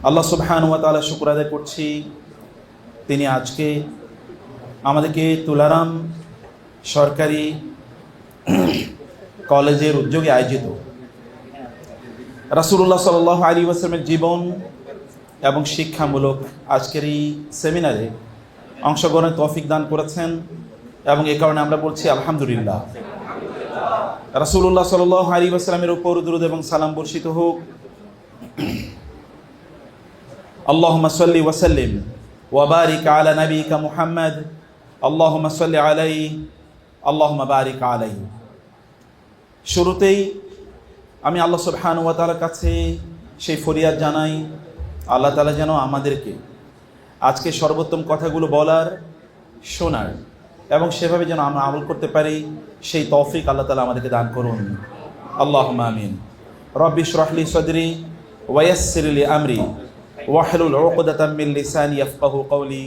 আল্লাহ সুবহানাহু ওয়া তাআলা শুকর আদায় করছি, তিনি আজকে আমাদেরকে তুলারাম সরকারি কলেজের উদ্যোগে আয়োজিত রাসূলুল্লাহ সাল্লাল্লাহু আলাইহি ওয়াসাল্লামের জীবন এবং শিক্ষামূলক আজকের এই সেমিনারে অংশগ্রহণের তৌফিক দান করেছেন এবং এই কারণে আমরা বলছি আলহামদুলিল্লাহ। রাসূলুল্লাহ সাল্লাল্লাহু আলাইহি ওয়াসাল্লামের উপর দুরূদ এবং সালাম বর্ষিত হোক। আল্লাহুম্মা সাল্লি ওয়া সাল্লিম ওয়া বারিক আলা নাবিয়িকা মুহাম্মদ, আল্লাহুম্মা সাল্লি আলাইহি, আল্লাহুম্মা বারিক আলাইহি। শুরুতেই আমি আল্লাহ সুবহানাহু ওয়া তাআলার কাছে সেই ফরিয়াদ জানাই, আল্লাহ তাআলা যেন আমাদেরকে আজকে সর্বোত্তম কথাগুলো বলার, শোনার এবং সেভাবে যেন আমরা আমল করতে পারি, সেই তৌফিক আল্লাহ তাআলা আমাদেরকে দান করুন। আল্লাহুম্মা আমিন। রব্বি ইশরাহ লি সাদরি ওয়া ইয়াসসির লি আমরি ওয়াহলুল উকদাতাম মিন লিসানি ইয়াফকাহু কওলি।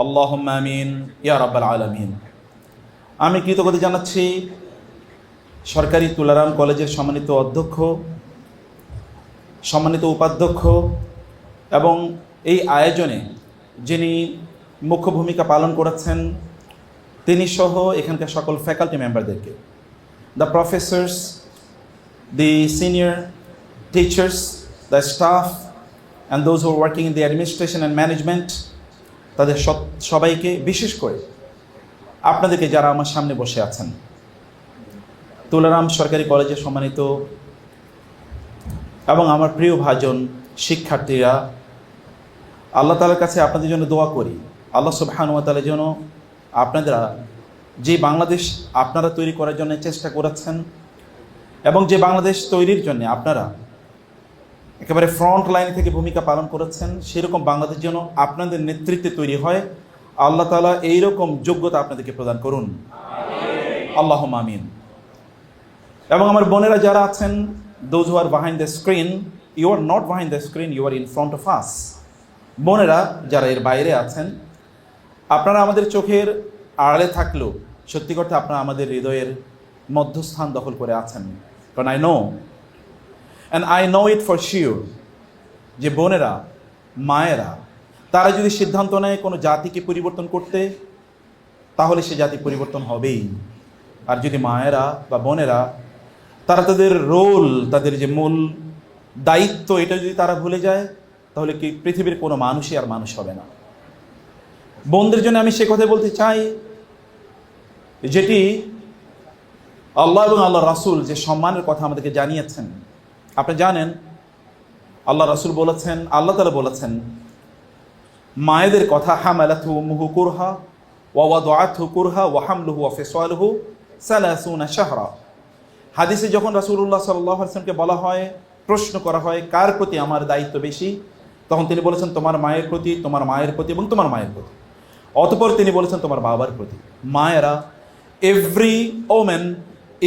আল্লাহুম্মা আমিন ইয়া রাব্বাল আলামিন। আমি কৃতজ্ঞতা জানাচ্ছি সরকারি তুলারাম কলেজের সম্মানিত অধ্যক্ষ, সম্মানিত উপাধ্যক্ষ এবং এই আয়োজনে যিনি মুখ্য ভূমিকা পালন করেছেন তিনি সহ এখানকার সকল ফ্যাকাল্টি মেম্বারদেরকে, the professors, the senior teachers, the staff and those who are working in the administration and management, তাদের সবাইকে, বিশেষ করে আপনাদেরকে যারা আমার সামনে বসে আছেন, তুলারাম সরকারি কলেজের সম্মানিত এবং আমার প্রিয় ভাজন শিক্ষার্থীরা, আল্লাহ তাআলার কাছে আপনাদের জন্য দোয়া করি। আল্লাহ সুবহানাহু ওয়া তাআলা যেন আপনারা যে বাংলাদেশ আপনারা তৈরি করার জন্য চেষ্টা করেছেন এবং যে বাংলাদেশ তৈরির জন্য আপনারা একেবারে ফ্রন্ট লাইন থেকে ভূমিকা পালন করেছেন, সেরকম বাংলাদেশ যেন আপনাদের নেতৃত্বে তৈরি হয়। আল্লাহ তাআলা এইরকম যোগ্যতা আপনাদেরকে প্রদান করুন। আল্লাহুম্মা আমিন। এবং আমার বোনেরা যারা আছেন, those who are behind the screen, you are not behind the screen, you are in front of us. বোনেরা যারা এর বাইরে আছেন, আপনারা আমাদের চোখের আড়ালে থাকলেও সত্যি কথা আপনারা আমাদের হৃদয়ের মধ্যস্থান দখল করে আছেন। কারণ I know it for sure যে বোনেরা, মায়েরা, তারা যদি সিদ্ধান্ত নেয় কোনো জাতিকে পরিবর্তন করতে, তাহলে সে জাতি পরিবর্তন হবেই। আর যদি মায়েরা বা বোনেরা তারা তাদের রোল, তাদের যে মূল দায়িত্ব, এটা যদি তারা ভুলে যায়, তাহলে কি পৃথিবীর কোনো মানুষই আর মানুষ হবে না। বোনদের জন্য আমি সে কথা বলতে চাই যেটি আল্লাহ এবং আল্লাহ রাসূল যে সম্মানের কথা আমাদেরকে জানিয়েছেন। আপনি জানেন আল্লাহ রাসূল বলেছেন, আল্লাহ তাআলা বলেছেন মায়েদের কথা, হামালাতহু উম্মুহু কুরহা ওয়া ওয়াদাআতহু কুরহা ওয়া হামলুহু ওয়া ফিসালুহু 30 শাহরা। হাদিসে যখন রাসূলুল্লাহ সাল্লাল্লাহু আলাইহি ওয়াসাল্লামকে বলা হয়, প্রশ্ন করা হয় কার প্রতি আমার দায়িত্ব বেশি, তখন তিনি বলেছেন তোমার মায়ের প্রতি, তোমার মায়ের প্রতি এবং তোমার মায়ের প্রতি। অতঃপর তিনি বলেছেন তোমার বাবার প্রতি। মায়েরা, every woman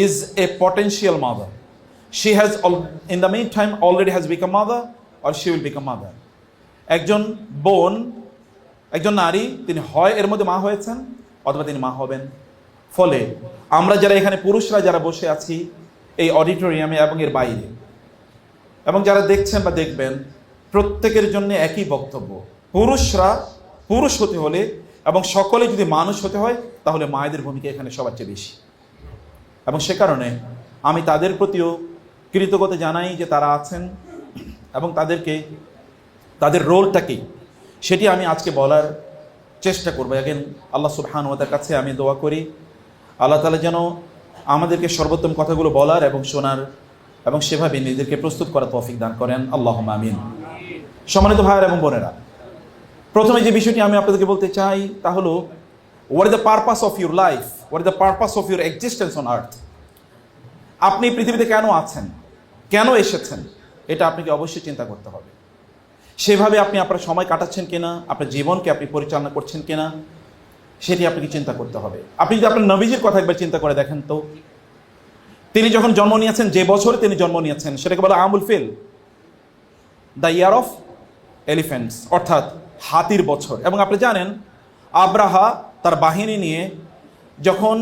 is a potential mother. She has in the main time already has become mother or she will become mother. একজন বোন, একজন নারী, তিনি হয় এর মধ্যে মা হয়েছেন অথবা তিনি মা হবেন। ফলে আমরা যারা এখানে পুরুষরা যারা বসে আছি এই অডিটোরিয়ামে এবং এর বাইরে, এবং যারা দেখছেন বা দেখবেন, প্রত্যেকের জন্য একই বক্তব্য। পুরুষরা পুরুষ হতে হলে এবং সকলে যদি মানুষ হতে হয়, তাহলে মায়েদের ভূমিকা এখানে সবার চেয়ে বেশি। এবং সে কারণে আমি তাদের প্রতিও কৃতজ্ঞতা জানাই যে তারা আছেন এবং তাদেরকে তাদের রোলটা কি সেটি আমি আজকে বলার চেষ্টা করবো। এখন আল্লাহ সুবহানাহু ওয়া তাআলার কাছে আমি দোয়া করি আল্লাহ তাআলা যেন আমাদেরকে সর্বোত্তম কথাগুলো বলার এবং শোনার এবং সেভাবে নিজেদেরকে প্রস্তুত করার তৌফিক দান করেন। আল্লাহুম্মা আমিন। সম্মানিত ভাইয়েরা এবং বোনেরা, প্রথমে যে বিষয়টি আমি আপনাদেরকে বলতে চাই তা হলো, what is the purpose of your life, what is the purpose of your existence on earth. আপনি পৃথিবীতে কেন আছেন, কেন এসেছেন, এটা আপনাকে অবশ্যই চিন্তা করতে হবে। সেভাবে আপনি আপনার সময় কাটাচ্ছেন কিনা, আপনার জীবনকে আপনি পরিচালনা করছেন কিনা, সেটি আপনাকে চিন্তা করতে হবে। আপনি যদি আপনার নবীজির কথা একবার চিন্তা করে দেখেন তো, তিনি যখন জন্ম নিয়েছেন, যে বছরে তিনি জন্ম নিয়েছেন সেটাকে বলা আমুল ফিল, দ্য ইয়ার অফ এলিফ্যান্টস, অর্থাৎ হাতির বছর। এবং আপনি জানেন আব্রাহা তার বাহিনী নিয়ে যখন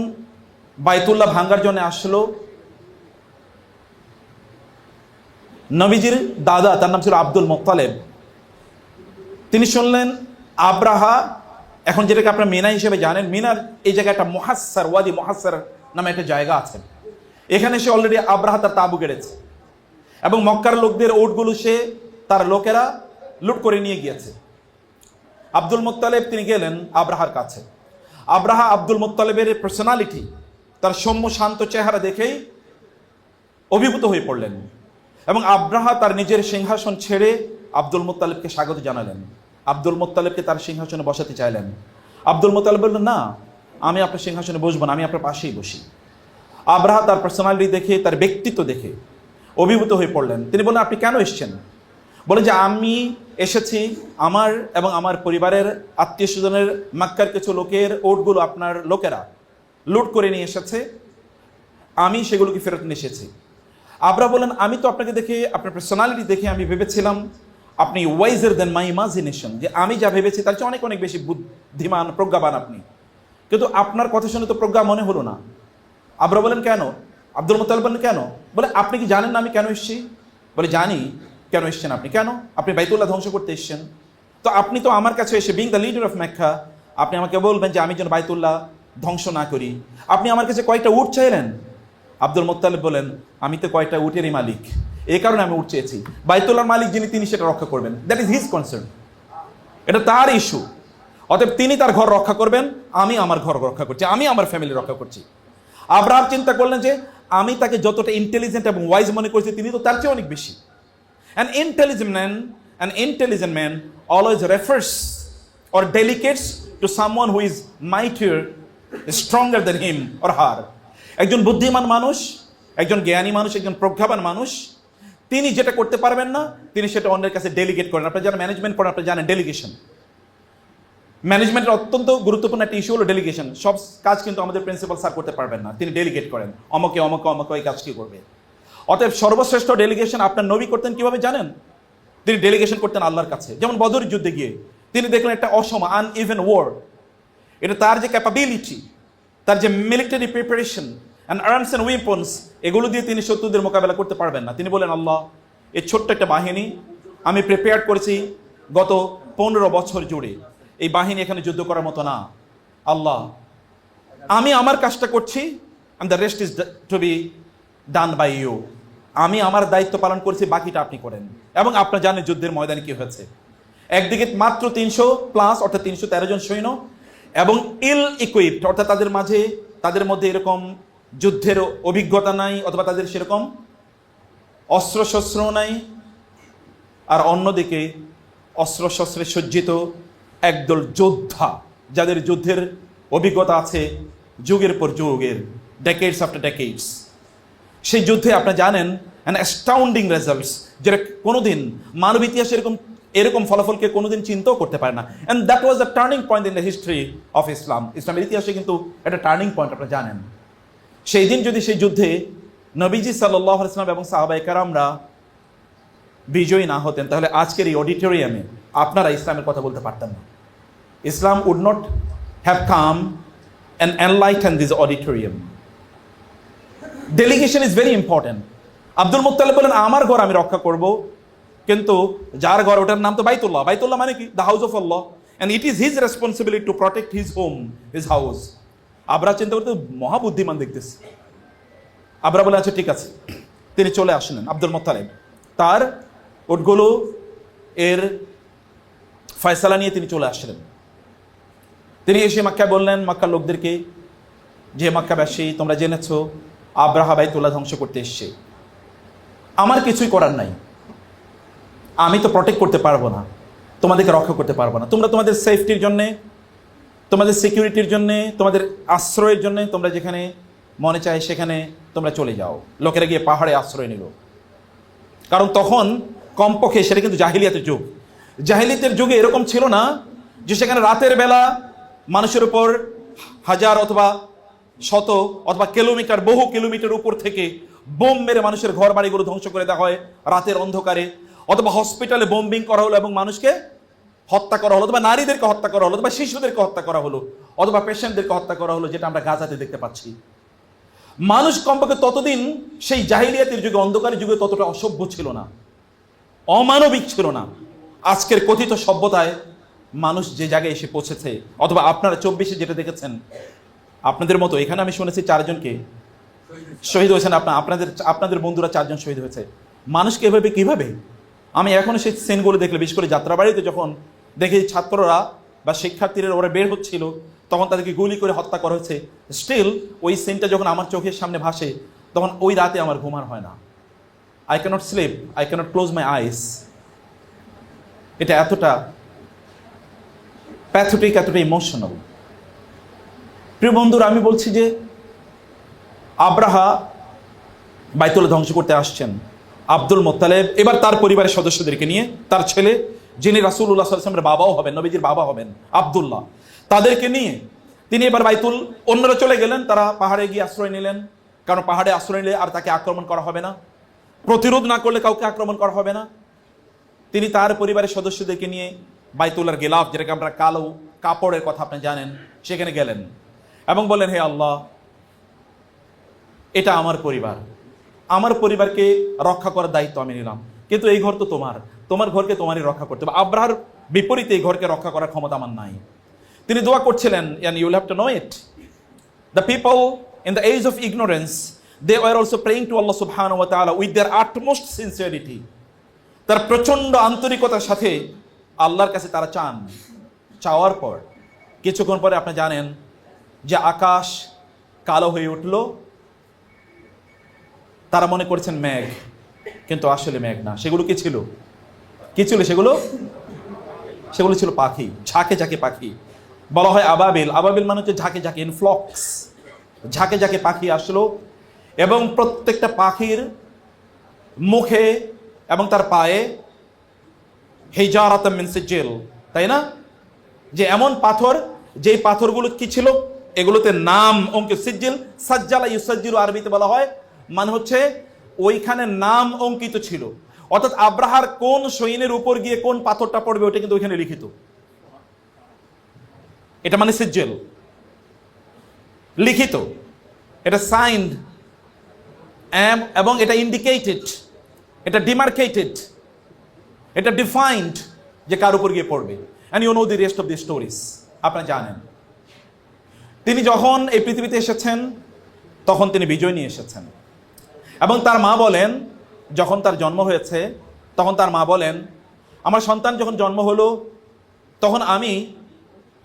বাইতুল্লাহ ভাঙ্গার জন্য আসলো, নবীজির দাদা, তার নাম ছিল আব্দুল মুত্তালিব, তিনি শুনলেন আব্রাহা, এখন যেটাকে আপনার মিনা হিসেবে জানেন, মিনার এই জায়গায় একটা মুহাসসার, ওয়াদি মুহাসসার নামে একটা জায়গা আছে। এখানে সে অলরেডি আব্রাহা তার তাঁবু গেড়েছে এবং মক্কার লোকদের ওটগুলো সে তার লোকেরা লুট করে নিয়ে গিয়েছে। আব্দুল মুত্তালিব তিনি গেলেন আব্রাহার কাছে। আব্রাহা আব্দুল মুত্তালিবের পার্সোনালিটি, তার সৌম্য শান্ত চেহারা দেখেই অভিভূত হয়ে পড়লেন এবং আব্রাহা তার নিজের সিংহাসন ছেড়ে আব্দুল মুত্তালিবকে স্বাগত জানালেন। আব্দুল মুত্তালিবকে তার সিংহাসনে বসাতে চাইলেন। আব্দুল মুত্তালিব বললেন, না, আমি আপনার সিংহাসনে বসবো না, আমি আপনার পাশেই বসি। আব্রাহা তার পার্সোনালিটি দেখে, তার ব্যক্তিত্ব দেখে অভিভূত হয়ে পড়লেন। তিনি বললেন, আপনি কেন এসেছেন? বলেন যে আমি এসেছি আমার এবং আমার পরিবারের আত্মীয় স্বজনের মক্কার কিছু লোকের ওটগুলো আপনার লোকেরা লুট করে নিয়ে এসেছে, আমি সেগুলোকে ফেরত নিয়ে এসেছি। আব্রাহা বলেন, আমি তো আপনাকে দেখে, আপনার পার্সোনালিটি দেখে আমি ভেবেছিলাম আপনি ওয়াইজার দেন মাই ইমাজিনেশন, যে আমি যা ভেবেছি তার চেয়ে অনেক অনেক বেশি বুদ্ধিমান, প্রজ্ঞাবান আপনি, কিন্তু আপনার কথা শুনে তো প্রজ্ঞা মনে হলো না। আব্রাহা বলেন, কেন? আব্দুল মুত্তালিব বলেন, কেন? বলে, আপনি কি জানেন না আমি কেন এসেছি? বলে, জানি। কেন এসছেন আপনি? কেন? আপনি বাইতুল্লাহ ধ্বংস করতে এসছেন। তো আপনি তো আমার কাছে এসে, being the leader of Mecca, আপনি আমাকে বলবেন যে আমি যেন বাইতুল্লাহ ধ্বংস না করি। আপনি আমার কাছে কয়েকটা উট চাইলেন। আব্দুল মুত্তালিব বলেন, আমি তো কয়েকটা উটেরই মালিক, এই কারণে আমি উট চেয়েছি। বাইতুল্লাহর মালিক যিনি, তিনি সেটা রক্ষা করবেন। দ্যাট ইজ হিজ কনসার্ন, এটা তার ইস্যু। অতএব তিনি তার ঘর রক্ষা করবেন, আমি আমার ঘর রক্ষা করছি, আমি আমার ফ্যামিলি রক্ষা করছি। আব্রাহাম চিন্তা করলেন যে আমি তাকে যতটা ইন্টেলিজেন্ট এবং ওয়াইজ মনে করছি, তিনি তো তার চেয়ে অনেক বেশি। An intelligent man always refers or delegates to someone who is mightier, stronger than him or her. একজন বুদ্ধিমান মানুষ, একজন জ্ঞানী মানুষ, একজন প্রজ্ঞাবান মানুষ, তিনি যেটা করতে পারবেন না, তিনি সেটা অন্যের কাছে ডেলিগেট করেন। আপনারা যারা ম্যানেজমেন্ট করেন, আপনারা জানেন ডেলিগেশন। ম্যানেজমেন্টের অত্যন্ত গুরুত্বপূর্ণ একটা ইস্যু হলো ডেলিগেশন। সব কাজ কিন্তু আমাদের প্রিন্সিপাল স্যার করতে পারবেন না, তিনি ডেলিগেট করেন, অমকে অমকে অমকে এই কাজ কি করবে। অতএব সর্বশ্রেষ্ঠ ডেলিগেশন আপনার নবী করতেন কিভাবে জানেন? তিনি ডেলিগেশন করতেন আল্লাহর কাছে। যেমন বদর যুদ্ধে গিয়ে তিনি দেখলেন একটা অসম আনইভেন ওয়ার, এটা তার যে ক্যাপাবিলিটি, তার যে military preparation and arms and weapons, এগুলো দিয়ে তিনি শত্রুদের মোকাবেলা করতে পারবেন না। তিনি বলেন, আল্লাহ, এই ছোট্ট একটা বাহিনী আমি প্রিপেয়ার করেছি গত 15 বছর জুড়ে, এই বাহিনী এখানে যুদ্ধ করার মতো না। আল্লাহ, আমি আমার কাজটা করছি, and the rest is to be done by you. আমি আমার দায়িত্ব পালন করছি, বাকিটা আপনি করেন। এবং আপনারা জানেন যুদ্ধের ময়দানে কি হয়েছে। একদিকে মাত্র 300+ অর্থাৎ 313 জন সৈন্য এবং ইল ইকুইপড, অর্থাৎ তাদের মধ্যে এরকম যুদ্ধের অভিজ্ঞতা নাই, অথবা তাদের সেরকম অস্ত্রশস্ত্র নাই। আর অন্যদিকে অস্ত্রশস্ত্রে সজ্জিত একদল যোদ্ধা, যাদের যুদ্ধের অভিজ্ঞতা আছে যুগের পর যুগের, ডেকেডস আফটার ডেকেডস। সেই যুদ্ধে আপনারা জানেন অ্যান অ্যাস্টাউন্ডিং রেজাল্টস, যেটা কোনোদিন মানব ইতিহাসে এরকম ফলাফলকে কোনোদিন চিন্তাও করতে পারে না। And that was the turning point in the history of Islam. ইসলামের ইতিহাসে কিন্তু একটা টার্নিং পয়েন্ট আপনারা জানেন। সেই দিন যদি সেই যুদ্ধে নবীজি সাল্লাল্লাহু আলাইহি ওয়াসাল্লাম এবং সাহাবায়ে কেরামরা বিজয়ী না হতেন, তাহলে আজকের এই অডিটোরিয়ামে আপনারা ইসলামের কথা বলতে পারতেন না। Islam would not have come and enlighten this auditorium. Delegation is very important. Abdul Muttalib বলেন, আমার ঘর আমি রক্ষা করব, কিন্তু যার ঘর, ওটার নাম তো বাইতুল্লাহ। বাইতুল্লাহ মানে কি? The house of Allah, and it is his responsibility to protect his home, his house. Abraha চিন্তা করতে মহাবুদ্ধিমান দেখতেছে। আব্রাহা বলে, আচ্ছা ঠিক আছে। তিনি চলে আসলেন। আব্দুল মুত্তালিব তার ওটগুলো এর ফয়সালা নিয়ে তিনি চলে আসলেন। তিনি এসে মক্কায় বললেন মক্কার লোকদেরকে যে, মক্কাবাসী, তোমরা জেনেছো আব্রাহা বাইতুল্লাহ ধ্বংস করতে এসছে, আমার কিছুই করার নাই, আমি তো প্রটেক্ট করতে পারবো না, তোমাদেরকে রক্ষা করতে পারবো না। তোমরা তোমাদের সেফটির জন্যে, তোমাদের সিকিউরিটির জন্যে, তোমাদের আশ্রয়ের জন্যে তোমরা যেখানে মনে চায় সেখানে তোমরা চলে যাও। লোকেরা গিয়ে পাহাড়ে আশ্রয় নিল, কারণ তখন কমপক্ষে সেটা কিন্তু জাহিলিয়াতের যুগ। জাহিলিয়াতের যুগে এরকম ছিল না যে সেখানে রাতের বেলা মানুষের উপর হাজার অথবা শত অথবা কিলোমিটার, বহু কিলোমিটার উপর থেকে বোম মেরে মানুষের ঘর বাড়িগুলো ধ্বংস করে দেওয়া হয় রাতের অন্ধকারে, অথবা হসপিটালে বোম্বিং করা হলো এবং মানুষকে হত্যা করা হলো, অথবা নারীদেরকে হত্যা করা হলো, অথবা শিশুদেরকে হত্যা করা হলো, অথবা পেশেন্টদেরকে হত্যা করা হলো, যেটা আমরা গাজাতে দেখতে পাচ্ছি। মানুষ কমপক্ষে ততদিন সেই জাহিলিয়াতের যুগে, অন্ধকারের যুগে ততটা অসভ্য ছিল না, অমানবিক ছিল না। আজকের কথিত সভ্যতায় মানুষ যে জায়গায় এসে পৌঁছেছে, অথবা আপনারা 24-এ যেটা দেখেছেন, আপনাদের মতো এখানে আমি শুনেছি 4 জনকে শহীদ হয়েছেন, আপনাদের বন্ধুরা 4 জন শহীদ হয়েছে। মানুষকে এভাবে কিভাবে, আমি এখনো সেই সিনগুলো দেখলে, বিশেষ করে যাত্রাবাড়িতে যখন দেখি ছাত্ররা বা শিক্ষার্থীরা ওরা বের হচ্ছিল, তখন তাদেরকে গুলি করে হত্যা করা হয়েছে, স্টিল ওই সিনটা যখন আমার চোখের সামনে ভাসে, তখন ওই রাতে আমার ঘুম আর হয় না। I cannot sleep, I cannot close my eyes. এটা এতটা প্যাথেটিক, এতটা ইমোশনাল। প্রিয় বন্ধুরা, আমি বলছি যে আব্রাহা বাইতুল্লাহ ধ্বংস করতে আসছেন। আব্দুল মোত্তালেব এবার তার পরিবারের সদস্যদেরকে নিয়ে, তার ছেলে যিনি রাসূলুল্লাহ সাল্লাল্লাহু আলাইহি ওয়াসাল্লামের বাবাও হবেন, নবীজির বাবা হবেন, আব্দুল্লাহ, তাদেরকে নিয়ে তিনি এবার বাইতুল, অন্যরা চলে গেলেন, তারা পাহাড়ে গিয়ে আশ্রয় নিলেন, কারণ পাহাড়ে আশ্রয় নিলে আর তাকে আক্রমণ করা হবে না, প্রতিরোধ না করলে কাউকে আক্রমণ করা হবে না। তিনি তার পরিবারের সদস্যদেরকে নিয়ে বাইতুল্লাহর গিলাফ, যেটাকে আমরা কালো কাপড়ের কথা আপনি জানেন, সেখানে গেলেন এবং বললেন, হে আল্লাহ, এটা আমার পরিবার, আমার পরিবারকে রক্ষা করার দায়িত্ব আমি নিলাম, কিন্তু এই ঘর তো তোমার ঘরকে তোমারই রক্ষা করতে হবে। আব্রাহার বিপরীতে এই ঘরকে রক্ষা করার ক্ষমতা আমার নাই। তিনি দোয়া করছিলেন, and you will have to know it, the people in the age of ignorance, they were also praying to Allah subhanahu wa ta'ala with their utmost sincerity. তার প্রচন্ড আন্তরিকতার সাথে আল্লাহর কাছে তারা চাওয়ার পর কিছুক্ষণ পরে আপনি জানেন যে আকাশ কালো হয়ে উঠল। তারা মনে করছেন মেঘ, কিন্তু আসলে মেঘ না। সেগুলো কি ছিল? সেগুলো ছিল পাখি, ঝাঁকে ঝাঁকে পাখি। বলা হয় আবাবিল, আবাবিল মানে হচ্ছে ঝাঁকে ঝাঁকে, ইন ফ্লক্স, ঝাঁকে ঝাঁকে পাখি আসলো এবং প্রত্যেকটা পাখির মুখে এবং তার পায়ে হিজারাতাম মিন সিজিল, তাই না? যে এমন পাথর, যেই পাথরগুলো কি ছিল, এগুলোতে নাম অঙ্কিত। সিজিল, সাজ্জালা ইউসাজ্জিলু আরবিতে বলা হয়, মানে হচ্ছে ওইখানে নাম অঙ্কিত ছিল, অর্থাৎ আব্রাহার কোন সৈন্যের উপর গিয়ে কোন পাথরটা পড়বে ওটা কিন্তু ওইখানে লিখিত। এটা মানে সিজিল, লিখিত, এটা সাইন্ড এবং এটা ইন্ডিকেটেড, এটা ডিমার্কেটেড, এটা ডিফাইন্ড যে কার উপর গিয়ে পড়বে। And you know the rest of the stories, আপনারা জানেন। তিনি যখন এই পৃথিবীতে এসেছেন তখন তিনি বিজয় নিয়ে এসেছেন এবং তার মা বলেন, যখন তার জন্ম হয়েছে তখন তার মা বলেন, আমার সন্তান যখন জন্ম হলো তখন আমি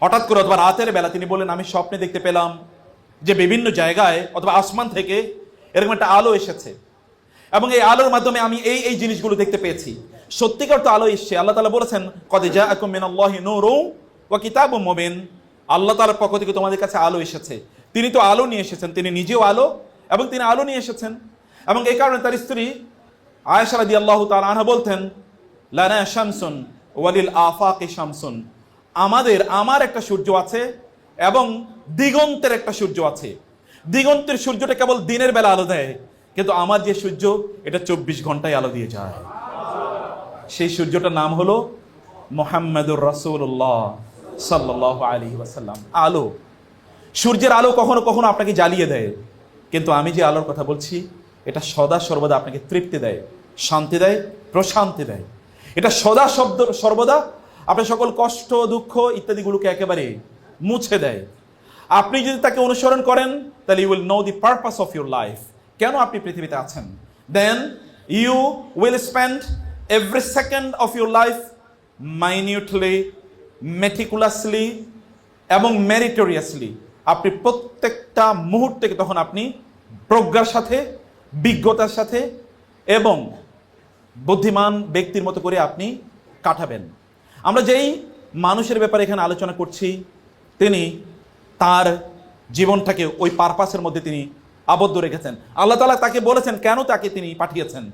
হঠাৎ করে, অথবা রাতের বেলা তিনি বলেন, আমি স্বপ্নে দেখতে পেলাম যে বিভিন্ন জায়গায় অথবা আসমান থেকে এরকম একটা আলো এসেছে এবং এই আলোর মাধ্যমে আমি এই জিনিসগুলো দেখতে পেয়েছি। সত্যিকার তো আলো এসছে। আল্লাহ তাআলা বলেছেন, কদ জাআকুম মিনাল্লাহি নূরুন ওয়া কিতাবুম মুবিন, আল্লাহ তাআলার পক্ষ থেকে তোমাদের কাছে আলো এসেছে। তিনি তো আলো নিয়ে এসেছেন, তিনি নিজেও আলো এবং তিনি আলো নিয়ে এসেছেন। এবং এই কারণে তার স্ত্রী আয়েশা রাদিয়াল্লাহু তাআলা আনহা বলতেন, লানা শামসুন ওয়ালিল আফাকি শামসুন, আমার একটা সূর্য আছে এবং দিগন্তের একটা সূর্য আছে। দিগন্তের সূর্যটা কেবল দিনের বেলা আলো দেয়, কিন্তু আমার যে সূর্য, এটা 24 ঘন্টায় আলো দিয়ে যায়। সেই সূর্যটার নাম হলো মুহাম্মাদুর রাসূলুল্লাহ সাল্লাল্লাহু আলাইহি ওয়াসাল্লাম। আলো, সূর্যের আলো কখনো কখনো আপনাকে জ্বালিয়ে দেয়, কিন্তু আমি যে আলোর কথা বলছি, এটা সদা সর্বদা আপনাকে তৃপ্তি দেয়, শান্তি দেয়, প্রশান্তি দেয়। এটা সর্বদা আপনার সকল কষ্ট, দুঃখ ইত্যাদিগুলোকে একেবারে মুছে দেয়। আপনি যদি তাকে অনুসরণ করেন, তাহলে you will know the purpose of your life, কেন আপনি পৃথিবীতে আছেন। Then you will spend every second of your life minutely, meticulously এবং মেরিটোরিয়াসলি। আপনি প্রত্যেকটা মুহূর্তে তখন আপনি প্রজ্ঞার সাথে, বিজ্ঞতার সাথে এবং বুদ্ধিমান ব্যক্তির মতো করে আপনি কাটাবেন। আমরা যেই মানুষের ব্যাপারে এখানে আলোচনা করছি, তিনি তার জীবনটাকে ওই পারপাসের মধ্যে তিনি আবদ্ধ রেখেছেন। আল্লাহ তাআলা তাকে বলেছেন কেন তাকে তিনি পাঠিয়েছেন।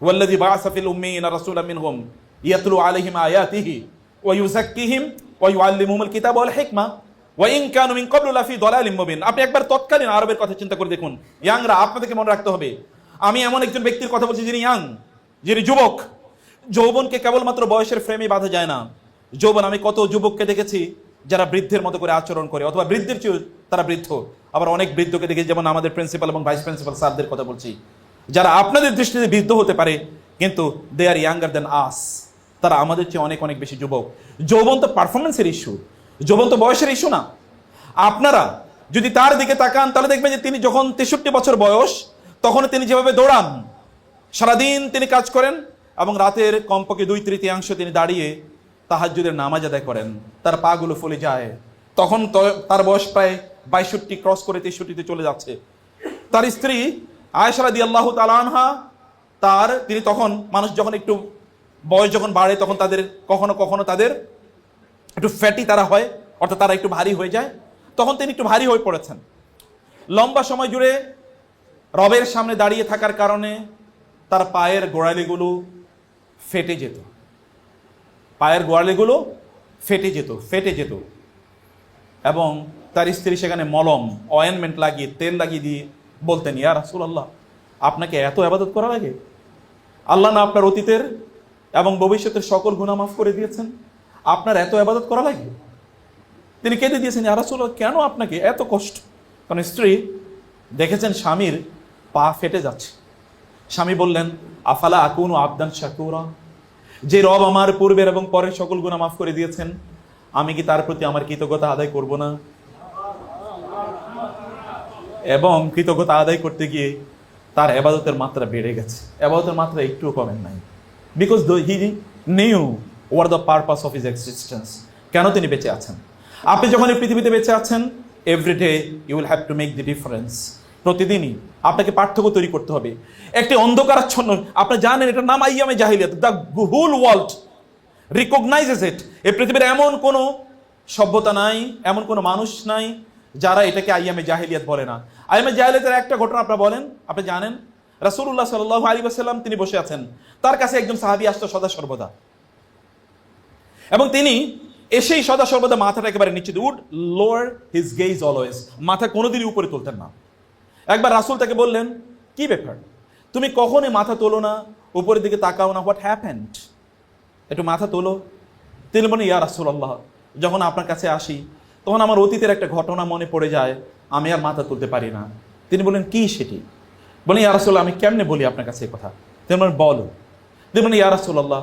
ওয়াল্লাযী বাআসা ফিল উম্মিয়িনা রাসূলাম মিনহুম ইয়াতলু আলাইহিম আয়াতিহি ওয়া ইউযাক্কিহিম ওয়া ইউআল্লিমুহুমুল কিতাবা ওয়াল হিকমা ওয়া ইন কানু মিন ক্বাবলু লাফি দালালিম মুবিন। আপনি একবার তৎকালীন আরবের কথা চিন্তা করে দেখুন। ইয়াংরা, আপনাদেরকে মনে রাখতে হবে, আমি এমন একজন ব্যক্তির কথা বলছি যিনি ইয়াং, যিনি যুবক। যৌবনকে কেবলমাত্র বয়সের ফ্রেমে বাঁধা যায় না। যৌবন, আমি কত যুবককে দেখেছি যারা বৃদ্ধের মতো করে আচরণ করে, অথবা বৃদ্ধের চেয়ে তারা বৃদ্ধ। আবার অনেক বৃদ্ধকে দেখেছি, যেমন আমাদের প্রিন্সিপাল এবং ভাইস প্রিন্সিপাল স্যারদের কথা বলছি, যারা আপনাদের দৃষ্টিতে বৃদ্ধ হতে পারে, কিন্তু দে আর ইয়াঙ্গার দেন আস। তারা আমাদের চেয়ে অনেক অনেক বেশি যুবক। যৌবন তো পারফরমেন্সের ইস্যু, যৌবন তো বয়সের ইস্যু না। আপনারা যদি তার দিকে তাকান তাহলে দেখবেন যে তিনি যখন 63 বছর বয়স, তখন তিনি যেভাবে দৌড়ান, সারাদিন তিনি কাজ করেন এবং রাতের কমপক্ষে 2/3 তিনি দাঁড়িয়ে তাহাজ্জুদের নামাজ আদায় করেন, তার পা গুলো ফুলে যায়। তখন তার বয়স প্রায় 62 ক্রস করে 63-তে চলে যাচ্ছে। তার স্ত্রী আয়েশা রাদিয়াল্লাহু তাআলা আনহা, তিনি তখন, মানুষ যখন একটু বয়স যখন বাড়ে তখন তাদের কখনো কখনো তাদের একটু ফ্যাটি তারা হয়, অর্থাৎ তারা একটু ভারী হয়ে যায়। তখন তিনি একটু ভারী হয়ে পড়েছেন। লম্বা সময় জুড়ে রবের সামনে দাঁড়িয়ে থাকার কারণে তার পায়ের গোড়ালিগুলো ফেটে যেত, পায়ের গোড়ালিগুলো ফেটে যেত এবং তার স্ত্রী সেখানে মলম, অয়েনমেন্ট লাগিয়ে, তেল লাগিয়ে দিয়ে বলতেন, ইয়া রাসূলুল্লাহ, আপনাকে এত ইবাদত করা লাগে? আল্লাহ না আপনার অতীতের এবং ভবিষ্যতের সকল গুনাহ মাফ করে দিয়েছেন, আপনার এত ইবাদত করা লাগে? তিনি কেঁদে দিয়েছেন, ইয়া রাসূলুল্লাহ, কেন আপনাকে এত কষ্ট? কারণ স্ত্রী দেখেছেন স্বামীর পা ফেটে যাচ্ছে। স্বামী বললেন, আফালা আকুনু আবদান শাকুরা, যে রব আমার পূর্বের এবং পরের সকল গুনাহ মাফ করে দিয়েছেন, আমি কি তার প্রতি আমার কৃতজ্ঞতা আদায় করব না? এবং কৃতজ্ঞতা আদায় করতে গিয়ে তার ইবাদতের মাত্রা বেড়ে গেছে, ইবাদতের মাত্রা একটুও কমেন নাই। Because he knew what the purpose of his existence, কেন তিনি বেঁচে আছেন। আপনি যখন এই পৃথিবীতে বেঁচে আছেন, everyday you will have to make the difference. প্রতিদিনই আপনাকে পার্থক্য তৈরি করতে হবে। একটি অন্ধকারাচ্ছন্ন, আপনি জানেন এটার নাম আইয়ামে জাহিলিয়াত, দ্য হোল ওয়ার্ল্ড রিকগনাইজেস ইট। এই পৃথিবীর এমন কোনো সভ্যতা নাই, এমন কোনো মানুষ নাই যারা এটাকে আইয়ামে জাহিলিয়াত বলে না। আইয়ামে জাহিলিয়াতের একটা ঘটনা আপনারা বলেন, আপনি জানেন রাসূলুল্লাহ সাল্লাল্লাহু আলাইহি ওয়াসাল্লাম তিনি বসে আছেন, তার কাছে একজন সাহাবী আসতো সদা সর্বদা, এবং তিনি এসেই সদা সর্বদা মাথাটা একেবারে নিচে, would lower his gaze always, মাথা কোনোদিনই উপরে তুলতেন না। একবার রাসূল তাকে বললেন, কি ব্যাপার, তুমি কখনই মাথা তোলো না, উপরের দিকে তাকাও না, হোয়াট হ্যাপেন্ড, একটু মাথা তোলো। তিনি বলেন, ইয়া রাসূলুল্লাহ, যখন আপনার কাছে আসি তখন আমার অতীতের একটা ঘটনা মনে পড়ে যায়, আমি আর মাথা তুলতে পারি না। তিনি বলেন, কি সেটি? বলেন, ইয়া রাসূলুল্লাহ, আমি কেমনে বলি আপনার কাছে এই কথা? তিনি বলেন, বলো। তিনি বলেন, ইয়া রাসূলুল্লাহ,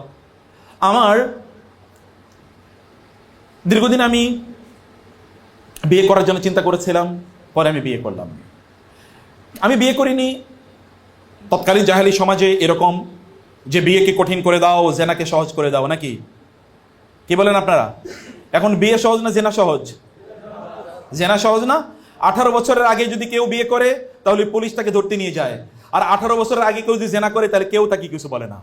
আমার দীর্ঘদিন আমি বিয়ে করার জন্য চিন্তা করেছিলাম, পরে আমি বিয়ে করলাম। আমি বিয়ে করিনি, তৎকালীন জাহেলি সমাজে এরকম যে বিয়েকে কঠিন করে দাও, জেনাকে সহজ করে দাও, নাকি কি বলেন আপনারা? এখন বিয়ে সহজ না জেনা সহজ? জেনা সহজ না? 18 বছরের আগে যদি কেউ বিয়ে করে তাহলে পুলিশ তাকে ধরতে নিয়ে যায়, আর 18 বছরের আগে কেউ যদি জেনা করে তাহলে কেউ তাকে কিছু বলে না।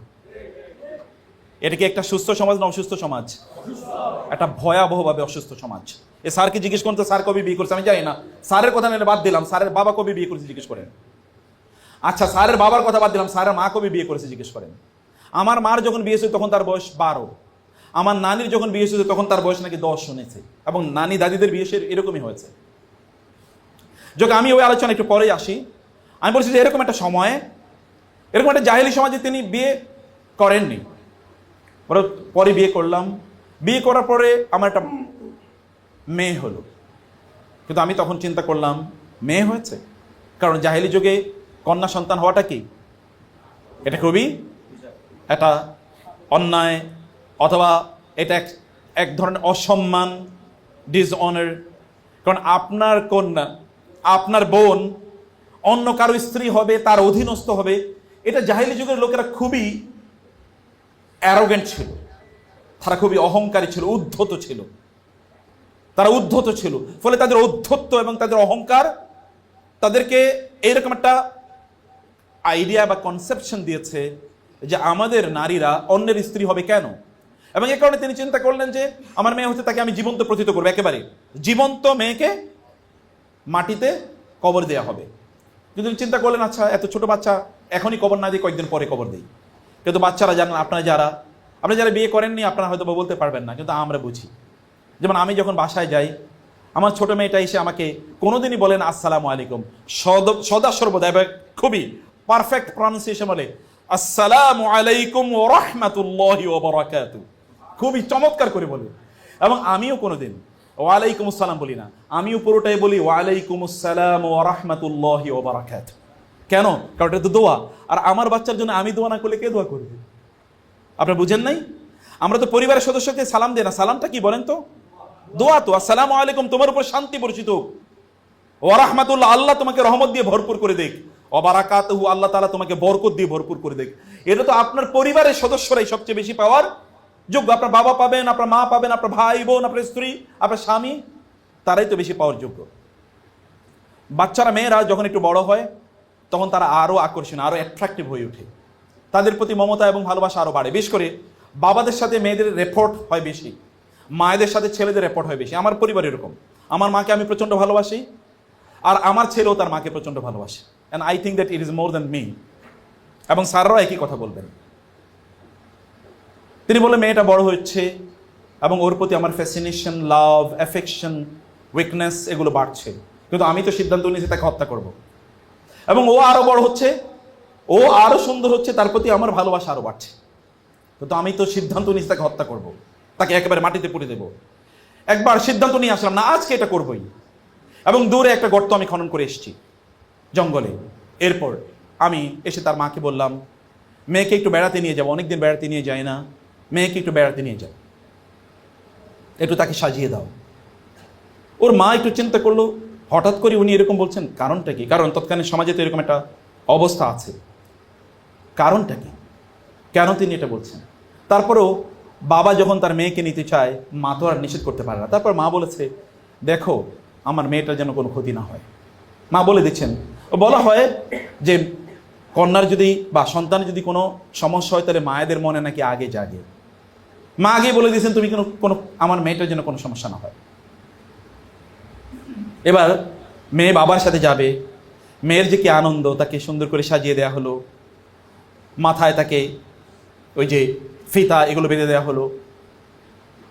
এটা কি একটা সুস্থ সমাজ না অসুস্থ সমাজ? একটা ভয়াবহভাবে অসুস্থ সমাজ। এ স্যারকে জিজ্ঞেস করতে, স্যার কবে বিয়ে করছে? আমি জানি না, স্যারের কথা নিয়ে বাদ দিলাম, স্যারের বাবা কবে বিয়ে করেছে জিজ্ঞেস করেন। আচ্ছা, স্যারের বাবার কথা বাদ দিলাম, স্যারের মা কবে বিয়ে করেছে জিজ্ঞেস করেন। আমার মার যখন বিয়ে হয়েছে তখন তার বয়স 12, আমার নানির যখন বিয়ে হয়েছে তখন তার বয়স নাকি 10 শুনেছে, এবং নানি দাদিদের বিয়ে এরকমই হয়েছে। যখন আমি ওই আলোচনা একটু পরেই আসি, আমি বলছি যে এরকম একটা সময়ে, এরকম একটা জাহেলি সমাজে তিনি বিয়ে করেননি, পরে বিয়ে করলাম। বিয়ে করার পরে আমার একটা মেয়ে হলো, কিন্তু আমি তখন চিন্তা করলাম মেয়ে হয়েছে, কারণ জাহেলি যুগে কন্যা সন্তান হওয়াটা কি, এটা খুবই একটা অন্যায়, অথবা এটা এক ধরনের অসম্মান, ডিসঅনার। কারণ আপনার কন্যা, আপনার বোন অন্য কারো স্ত্রী হবে, তার অধীনস্থ হবে, এটা জাহেলি যুগের লোকেরা খুবই অ্যারোগেন্ট ছিল, তারা খুবই অহংকারী ছিল, উদ্ধত ছিল, তারা উদ্ধত ছিল। ফলে তাদের ঔদ্ধত্য এবং তাদের অহংকার তাদেরকে এইরকম একটা আইডিয়া বা কনসেপশন দিয়েছে যে আমাদের নারীরা অন্যের স্ত্রী হবে কেন। এবং এই কারণে তিনি চিন্তা করলেন যে আমার মেয়ে হচ্ছে, তাকে আমি জীবন্ত প্রথিত করবো, একেবারে জীবন্ত মেয়েকে মাটিতে কবর দেয়া হবে। কিন্তু তিনি চিন্তা করলেন, আচ্ছা এত ছোট বাচ্চা এখনই কবর না দিয়ে কয়েকদিন পরে কবর দিই। কিন্তু বাচ্চারা জানেন, আপনারা যারা বিয়ে করেননি আপনারা হয়তো বলতে পারবেন না, কিন্তু আমরা বুঝি। যেমন আমি যখন বাসায় যাই, আমার ছোট মেয়েটা এসে আমাকে কোনোদিনই বলেন আসসালামু আলাইকুম, সদা সর্বদা খুবই পারফেক্ট প্রনাউন্সিয়েশন বলে আসসালামু আলাইকুম ওয়া রাহমাতুল্লাহি ওয়া বারাকাতুহু, খুবই চমৎকার করে বলে। এবং আমিও কোনোদিন ওয়ালাইকুম আসসালাম বলি না, আমিও পুরোটাই বলি ওয়ালাইকুম আসসালাম ওয়া রাহমাতুল্লাহি ওয়া বারাকাতুহু। কেন? কারণ এটা তো দোয়া, আর আমার বাচ্চার জন্য আমি দোয়া না করলে কে দোয়া করবে? আপনারা বুঝেন নাই? আমরা তো পরিবারের সদস্যকে সালাম দিই না, সালামটা কি বলেন তো? দোয়া তো, আসসালামু আলাইকুম, তোমার উপর শান্তি বর্ষিত হোক, ওয়া রাহমাতুল্লাহ, আল্লাহ তোমাকে রহমত দিয়ে ভরপুর করে দেখ, ওয়া বারাকাতুহু, আল্লাহ তাআলা তোমাকে বরকত দিয়ে ভরপুর করে দেখ। এটা তো আপনার পরিবারের সদস্যরাই সবচেয়ে বেশি পাওয়ার যোগ্য। আপনার বাবা পাবেন, আপনার মা পাবেন, আপনার ভাই বোন, আপনার স্ত্রী, আপনার স্বামী, তারাই তো বেশি পাওয়ার যোগ্য। বাচ্চারা, মেয়েরা যখন একটু বড় হয় তখন তারা আরো আকর্ষণীয়, আরো অ্যাট্রাকটিভ হয়ে ওঠে, তাদের প্রতি মমতা এবং ভালোবাসা আরো বাড়ে। বিশেষ করে বাবাদের সাথে মেয়েদের রেপোর্ট হয় বেশি, মায়েদের সাথে ছেলেদের রেপোর্ট হয় বেশি। আমার পরিবার এরকম, আমার মাকে আমি প্রচন্ড ভালোবাসি, আর আমার ছেলেও তার মাকে প্রচন্ড ভালোবাসে। And I think that it is more than me. এবং স্যাররাও একই কথা বলবেন। তিনি বলে মেয়েটা বড় হচ্ছে এবং ওর প্রতি আমার ফ্যাসিনেশন, লাভ, অ্যাফেকশন, উইকনেস এগুলো বাড়ছে, কিন্তু আমি তো সিদ্ধান্ত নিয়েছি তাকে হত্যা করব। এবং ও আরো বড় হচ্ছে, ও আরো সুন্দর হচ্ছে, তার প্রতি আমার ভালোবাসা আরো বাড়ছে, কিন্তু আমি তো সিদ্ধান্ত নিয়েছি তাকে হত্যা করব, তাকে একেবারে মাটিতে পুঁতে দেব। একবার সিদ্ধান্ত নিয়ে আসলাম, না আজকে এটা করবই, এবং দূরে একটা গর্ত আমি খনন করে এসেছি জঙ্গলে। এরপর আমি এসে তার মাকে বললাম, মেয়েকে একটু বেড়াতে নিয়ে যাবো, অনেকদিন বেড়াতে নিয়ে যায় না, মেয়েকে একটু বেড়াতে নিয়ে যাও, একটু তাকে সাজিয়ে দাও। ওর মা একটু চিন্তা করলো, হঠাৎ করে উনি এরকম বলছেন, কারণটা কি? কারণ তৎকালীন সমাজে তো এরকম একটা অবস্থা আছে, কারণটা কি, কেন তিনি এটা বলছেন? তারপরেও বাবা যখন তার মেয়েকে নিতে চায়, মা তো আর নিষেধ করতে পারে না। তারপর মা বলেছে, দেখো আমার মেয়েটার যেন কোনো ক্ষতি না হয়। মা বলে দিচ্ছেন, বলা হয় যে কন্যার যদি বা সন্তানের যদি কোনো সমস্যা হয় তাহলে মায়েদের মনে নাকি আগে জাগে। মা আগে বলে দিয়েছেন, তুমি কোনো আমার মেয়েটার যেন কোনো সমস্যা না হয়। এবার মেয়ে বাবার সাথে যাবে, মেয়ের যে কি আনন্দ, তাকে সুন্দর করে সাজিয়ে দেওয়া হলো, মাথায় তাকে ওই যে ফিতা এগুলো বেঁধে দেওয়া হলো,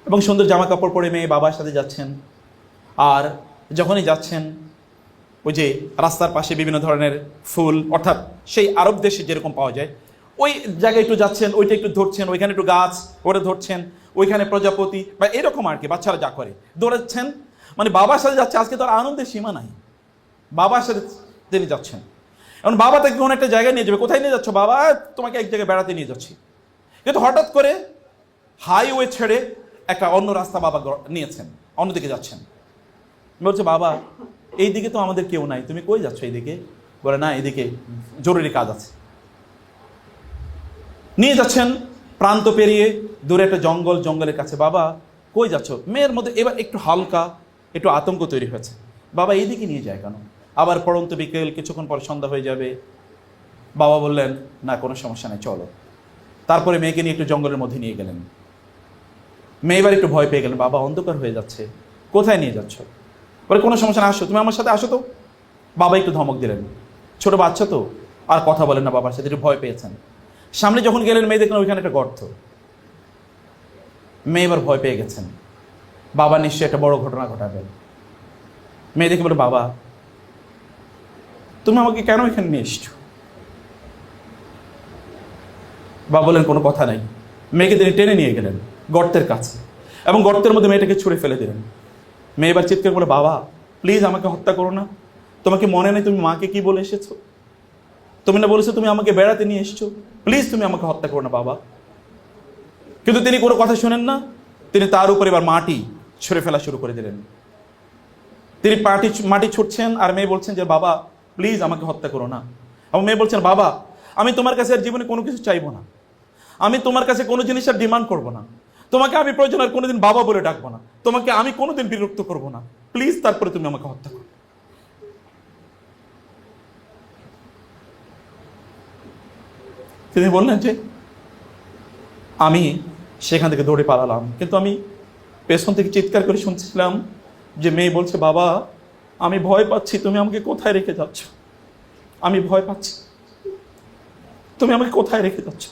এবং সুন্দর জামা কাপড় পরে মেয়ে বাবার সাথে যাচ্ছেন। আর যখনই যাচ্ছেন, ওই যে রাস্তার পাশে বিভিন্ন ধরনের ফুল, অর্থাৎ সেই আরব দেশে যেরকম পাওয়া যায়, ওই জায়গায় একটু যাচ্ছেন, ওইটা একটু ধরছেন, ওইখানে একটু গাছ ওটা ধরছেন, ওইখানে প্রজাপতি বা এরকম আর কি, বাচ্চারা যা করে দৌড়াচ্ছেন। মানে বাবার সাথে যাচ্ছে, আজকে তার আনন্দের সীমা নাই, বাবার সাথে তিনি যাচ্ছেন। এখন বাবা তাকে কোনো একটা জায়গায় নিয়ে যাবে, কোথায় নিয়ে যাচ্ছ বাবা? তোমাকে এক জায়গায় বেড়াতে নিয়ে যাচ্ছি। কিন্তু হঠাৎ করে হাইওয়ে ছেড়ে একটা অন্য রাস্তা বাবা নিয়েছেন, অন্যদিকে যাচ্ছেন। বলছে, বাবা এইদিকে তো আমাদের কেউ নাই, তুমি কই যাচ্ছ এইদিকে? বলে, না এদিকে জরুরি কাজ আছে। নিয়ে যাচ্ছেন প্রান্ত পেরিয়ে দূরে একটা জঙ্গল, জঙ্গলের কাছে। বাবা কই যাচ্ছ? মেয়ের মধ্যে এবার একটু হালকা একটু আতঙ্ক তৈরি হয়েছে, বাবা এইদিকে নিয়ে যায় কেন? আবার পড়ন্ত বিকেল, কিছুক্ষণ পর সন্ধ্যা হয়ে যাবে। বাবা বললেন, না কোনো সমস্যা নেই, চলো। তারপরে মেয়েকে নিয়ে একটু জঙ্গলের মধ্যে নিয়ে গেলেন। মেয়ে এবার একটু ভয় পেয়ে গেলেন, বাবা অন্ধকার হয়ে যাচ্ছে, কোথায় নিয়ে যাচ্ছ? বলে, কোনো সমস্যা না, আসো, তুমি আমার সাথে আসো তো। বাবা একটু ধমক দিলেন, ছোট বাচ্চা তো আর কথা বলেন না বাবার সাথে, একটু ভয় পেয়েছেন। সামনে যখন গেলেন, মেয়ে দেখলেন ওইখানে একটা গর্ত। মেয়ে এবার ভয় পেয়ে গেছেন, বাবা নিশ্চয়ই একটা বড় ঘটনা ঘটাবেন। মেয়ে দেখে বলে, বাবা তুমি আমাকে কেন এখানে নিয়ে এসছো? বাবা বলেন, কোনো কথা নাই। মেয়েকে তিনি টেনে নিয়ে গেলেন গর্তের কাছে, এবং গর্তের মধ্যে মেয়েটাকে ছুঁড়ে ফেলে দিলেন। মেয়ে এবার চিৎকার বলে, বাবা প্লিজ আমাকে হত্যা করো না, তোমাকে মনে নেই তুমি মাকে কি বলে এসেছো? তুমি না বলেছো তুমি আমাকে বেড়াতে নিয়ে এসছো, প্লিজ তুমি আমাকে হত্যা করো না বাবা। কিন্তু তিনি কোনো কথা শুনেন না, তিনি তার উপর এবার মাটি ছুঁড়ে ফেলা শুরু করে দিলেন। তিনি মাটি ছুটছেন, আর মেয়ে বলছেন যে, বাবা প্লিজ আমাকে হত্যা করো না। এবং মেয়ে বলছেন, বাবা আমি তোমার কাছে আর জীবনে কোনো কিছু চাইবো না, আমি তোমার কাছে কোনো জিনিস আর ডিমান্ড করবো না, তোমাকে আমি প্রয়োজন আর কোনোদিন বাবা বলে ডাকবো না, তোমাকে আমি কোনোদিন বিরক্ত করবো না, প্লিজ তারপরে তুমি আমাকে হত্যা করো। তিনি বললেন যে, আমি সেখান থেকে দৌড়ে পালালাম, কিন্তু আমি পেছন থেকে চিৎকার করে শুনছিলাম যে মেয়ে বলছে, বাবা আমি ভয় পাচ্ছি, তুমি আমাকে কোথায় রেখে যাচ্ছ? আমি ভয় পাচ্ছি, তুমি আমাকে কোথায় রেখে যাচ্ছ?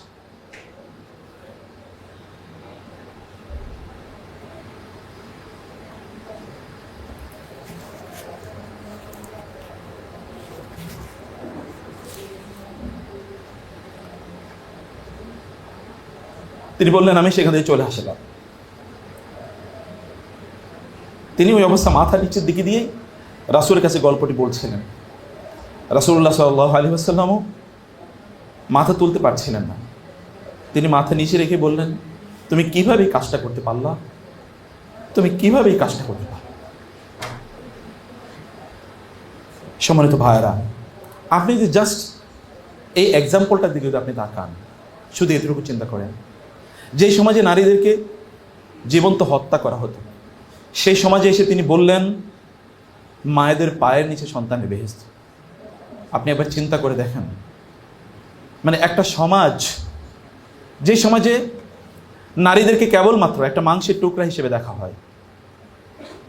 তিনি বললেন, আমি সেখান থেকে চলে আসলাম। তিনি ওই অবস্থা মাথা নিচের দিকে দিয়ে রাসূলের কাছে গল্পটি বলছিলেন। রাসূলুল্লাহ সাল্লাল্লাহু আলাইহি ওয়াসাল্লামও মাথা তুলতে পারছিলেন না। তিনি মাথা নিচে রেখে বললেন, তুমি কিভাবে এই কাজটা করতে পারলা? তুমি কিভাবে এই কাজটা করতে পারলা? সম্মানিত ভাইয়েরা, আপনি যে জাস্ট এই এক্সাম্পলটার দিকে যদি আপনি তাকান, শুধু এতটুকু চিন্তা করেন, যে সমাজে নারীদেরকে জীবন্ত হত্যা করা হতো, সেই সমাজে এসে তিনি বললেন মায়েদের পায়ের নিচে সন্তানের বেহেশত। আপনি একবার চিন্তা করে দেখেন, মানে একটা সমাজ, যে সমাজে নারীদেরকে কেবলমাত্র একটা মাংসের টুকরা হিসেবে দেখা হয়,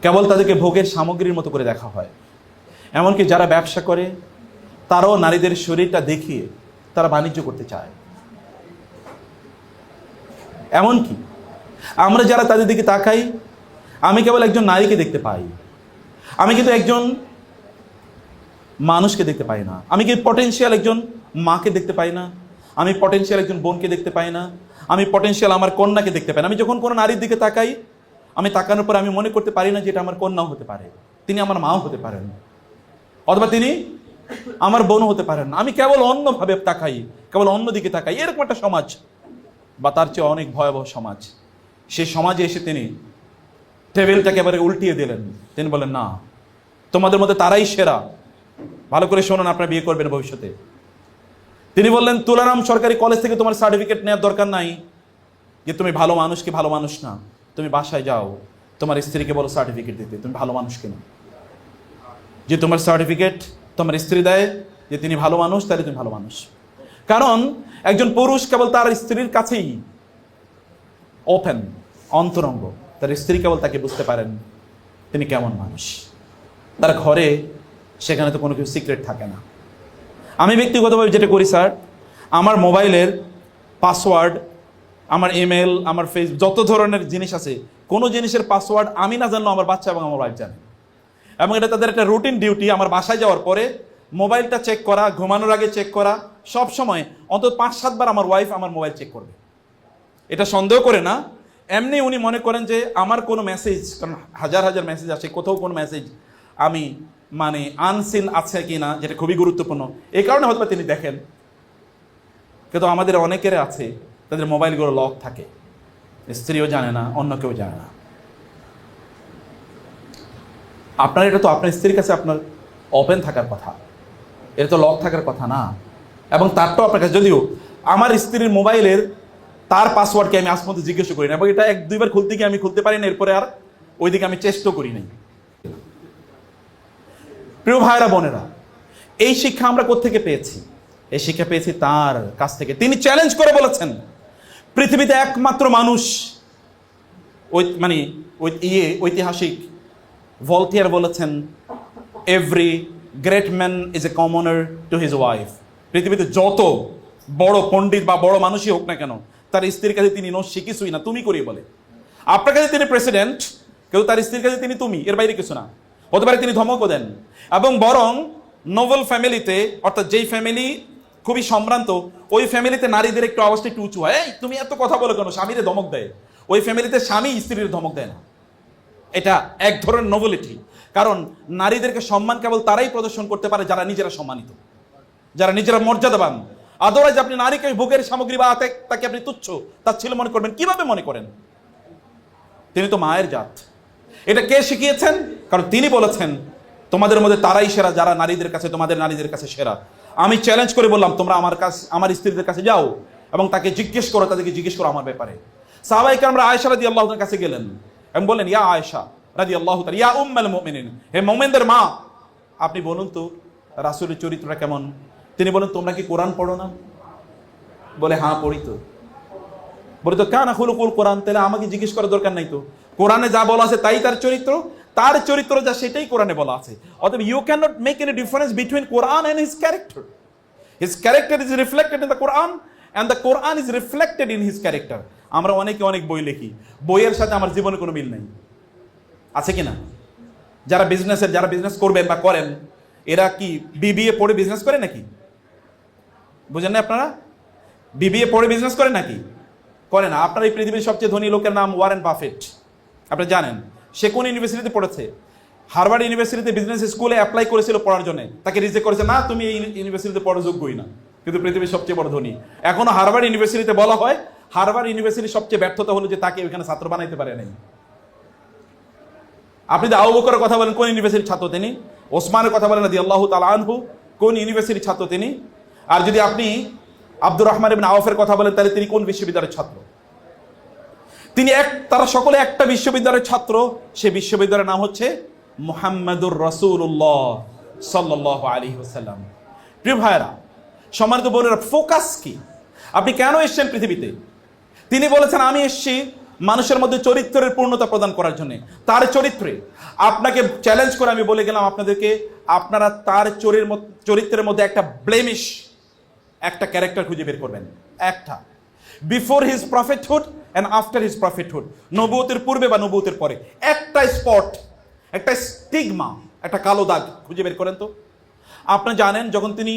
কেবল তাদেরকে ভোগের সামগ্রীর মতো করে দেখা হয়, এমনকি যারা ব্যবসা করে তারাও নারীদের শরীরটা দেখিয়ে তারা বাণিজ্য করতে চায়। এমনকি আমরা যারা তাদের দিকে তাকাই, আমি কেবল একজন নারীকে দেখতে পাই, আমি কিন্তু একজন মানুষকে দেখতে পাই না। আমি কি পটেনশিয়াল একজন মাকে দেখতে পাই না, আমি পটেনশিয়াল একজন বোনকে দেখতে পাই না, আমি পটেনশিয়াল আমার কন্যাকে দেখতে পাই না। আমি যখন কোনো নারীর দিকে তাকাই, আমি তাকানোর পর আমি মনে করতে পারি না যে এটা আমার কন্যাও হতে পারে, তিনি আমার মাও হতে পারেন, অথবা তিনি আমার বোনও হতে পারেন। আমি কেবল অন্যভাবে তাকাই, কেবল অন্যদিকে তাকাই। এরকম একটা সমাজ, বা তার চেয়ে অনেক ভয়াবহ সমাজ, সেই সমাজে এসে তিনি টেবিলটাকে এবারে উল্টিয়ে দিলেন। তিনি বলেন, না, তোমাদের মধ্যে তারাই সেরা। ভালো করে শোনেন, আপনারা বিয়ে করবেন ভবিষ্যতে। তিনি বললেন, তুলারাম সরকারি কলেজ থেকে তোমার সার্টিফিকেট নেওয়ার দরকার নাই যে তুমি ভালো মানুষ কি ভালো মানুষ না। তুমি বাসায় যাও, তোমার স্ত্রীকে বলো সার্টিফিকেট দিতে, তুমি ভালো মানুষ কিনা। যে তোমার সার্টিফিকেট তোমার স্ত্রী দেয় যে তিনি ভালো মানুষ, তাহলে তুমি ভালো মানুষ। কারণ একজন পুরুষ কেবল তার স্ত্রীর কাছেই ওপেন, অন্তরঙ্গ। তার স্ত্রী কেবল তাকে বুঝতে পারেন তিনি কেমন মানুষ। তার ঘরে সেখানে তো কোনো কিছু সিক্রেট থাকে না। আমি ব্যক্তিগতভাবে যেটা করি স্যার, আমার মোবাইলের পাসওয়ার্ড, আমার ইমেল, আমার ফেসবুক, যত ধরনের জিনিস আছে, কোনো জিনিসের পাসওয়ার্ড আমি না জানলেও আমার বাচ্চা এবং আমার ওয়াইফ জানে। এবং এটা তাদের একটা রুটিন ডিউটি। আমার বাসায় যাওয়ার পরে মোবাইলটা চেক করা, ঘুমানোর আগে চেক করা, সব সময় অন্তত 5-7 বার আমার ওয়াইফ আমার মোবাইল চেক করবে। এটা সন্দেহ করে না, এমনি উনি মনে করেন যে আমার কোনো মেসেজ, কারণ হাজার হাজার মেসেজ আসে, কোথাও কোনো মেসেজ আমি মানে আনসিন আছে কি না, যেটা খুবই গুরুত্বপূর্ণ, এই কারণে হয়তো তিনি দেখেন। কিন্তু আমাদের অনেকের আছে তাদের মোবাইলগুলো লক থাকে, স্ত্রীও জানে না, অন্য কেউ জানে না। আপনার এটা তো আপনার স্ত্রীর কাছে আপনার ওপেন থাকার কথা, এটা তো লক থাকার কথা না। এবং তারটাও আপনার কাছে, যদিও আমার স্ত্রীর মোবাইলের তার পাসওয়ার্ডকে আমি আজ পর্যন্ত জিজ্ঞেস করি না, এবং এটা 1-2 বার খুলতে গিয়ে আমি খুলতে পারি না, এরপরে আর ওইদিকে আমি চেষ্টাও করি নাই। প্রিয় ভাইরা বোনেরা, এই শিক্ষা আমরা কোত্থেকে পেয়েছি? এই শিক্ষা পেয়েছি তার কাছ থেকে। তিনি চ্যালেঞ্জ করে বলেছেন, পৃথিবীতে একমাত্র মানুষ, ঐতিহাসিক ভলতেয়ার বলেছেন, every great man is a কমনার to his wife. পৃথিবীতে যত বড় পণ্ডিত বা বড় মানুষই হোক না কেন, তার স্ত্রীর কাছে তিনি সে কিছুই না, তুমি করি বলে। আপনার কাছে তিনি প্রেসিডেন্ট, কেউ তার স্ত্রীর কাছে তিনি তুমি, এর বাইরে কিছু না। হতে পারে তিনি ধমকও দেন। এবং বরং নোবেল ফ্যামিলিতে, অর্থাৎ যেই ফ্যামিলি খুবই সম্ভ্রান্ত, ওই ফ্যামিলিতে নারীদের একটু আওয়াজটা একটু উঁচু হয়, এই তুমি এত কথা বলো কেন, স্বামীরে ধমক দেয়। ওই ফ্যামিলিতে স্বামী স্ত্রীর ধমক দেয় না। এটা এক ধরনের নোবেলিটি। কারণ নারীদেরকে সম্মান কেবল তারাই প্রদর্শন করতে পারে যারা নিজেরা সম্মানিত, যারা নিজেরা মর্যাদাবান। আদরাইজ আপনি নারীকে ভোগের সামগ্রী বা তাকে আপনি তুচ্ছ, তার ছেলে মনে করবেন, কিভাবে মনে করেন? তিনি তো মায়ের জাত। এটা কে শিখিয়েছেন? কারণ তিনি বলেছেন, তোমাদের মধ্যে তারাই সেরা যারা নারীদের কাছে, তোমাদের নারীদের কাছে সেরা। আমি চ্যালেঞ্জ করে বললাম, তোমরা আমার স্ত্রীদের কাছে যাও এবং তাকে জিজ্ঞেস করো, তাদেরকে জিজ্ঞেস করো আমার ব্যাপারে। সাহাবায়ে কেরাম আয়েশা রাদিয়াল্লাহু তাআলার কাছে গেলেন এবং বললেন, ইয়া আয়েশা রাদিয়াল্লাহু তাআলা, ইয়া উম্মুল মুমিনিন, হে মুমিনদের মা, আপনি বলুন তো রাসূলের চরিত্রটা কেমন? তিনি বলেন, তোমরা কি কোরআন পড়ো না? বলে, হ্যাঁ পড়ি তো। বলে, তো কানা খুলুকুল কোরআন, তাহলে আমাকে জিজ্ঞেস করার দরকার নাই তো, কোরআনে যা বলা আছে তাই তার চরিত্র, তার চরিত্র যা সেটাই কোরআনে বলা আছে। অতএব you can not make any difference between Quran and his character. His character is reflected in the Quran and the Quran is reflected in his character. আমরা অনেকে অনেক বই লিখি, বইয়ের সাথে আমার জীবনে কোনো মিল নেই, আছে কিনা? যারা বিজনেস করবেন বা করেন, এরা কি বিবিএ পড়ে বিজনেস করে নাকি? বুঝেন না আপনারা? বিবিএ পড়ে বিজনেস করে নাকি? করে না। আপনার এই পৃথিবীর সবচেয়ে ধনী লোকের নাম ওয়ারেন বাফেট, আপনি জানেন। সে কোন ইউনিভার্সিটিতে পড়েছে? হার্ভার্ড ইউনিভার্সিটিতে বিজনেস স্কুলে অ্যাপ্লাই করেছিল পড়ার জন্য, তাকে রিজেক্ট করেছে, না তুমি এই ইউনিভার্সিটিতে পড়ার যোগ্যই না, কিন্তু পৃথিবীর সবচেয়ে বড় ধনী। এখনো হার্ভার্ড ইউনিভার্সিটিতে বলা হয় হার্ভার্ড ইউনিভার্সিটির সবচেয়ে ব্যর্থতা হলো যে তাকে ওইখানে ছাত্র বানাইতে পারে নাই। আপনি যদি আবু বকরের কথা বলেন, কোন ইউনিভার্সিটির ছাত্র তিনি? ওসমানের কথা বলেন রাদিয়াল্লাহু তাআলা আনহু, কোন ইউনিভার্সিটির ছাত্র তিনি? আর যদি আপনি আব্দুর রহমান ইবনে আওফের কথা বলেন, তাহলে তিনি কোন বিশ্ববিদ্যালয়ের ছাত্র? তারা সকলে একটা বিশ্ববিদ্যালয়ের ছাত্র। সে বিশ্ববিদ্যালয়ের নাম হচ্ছে মুহাম্মাদুর রাসূলুল্লাহ সাল্লাল্লাহু আলাইহি ওয়াসাল্লাম। প্রিয় ভাইরা, সম্মানিত বোনেরা, ফোকাস কি? আপনি কেন এসেছেন পৃথিবীতে? তিনি বলেছেন, আমি এসেছি মানুষের মধ্যে চরিত্রের পূর্ণতা প্রদান করার জন্য। তার চরিত্রে আপনাকে চ্যালেঞ্জ করে আমি বলে গেলাম আপনাদেরকে, আপনারা তার চরিত্রের মধ্যে একটা ব্লেমিশ, একটা ক্যারেক্টার খুঁজে বের করবেন। একটা, before his prophethood and after his prophethood, নবুয়তের পূর্বে বা নবুয়তের পরে একটা স্পট, একটা স্টিগমা, একটা কালো দাগ খুঁজে বের করেন তো। আপনি জানেন, যখন তিনি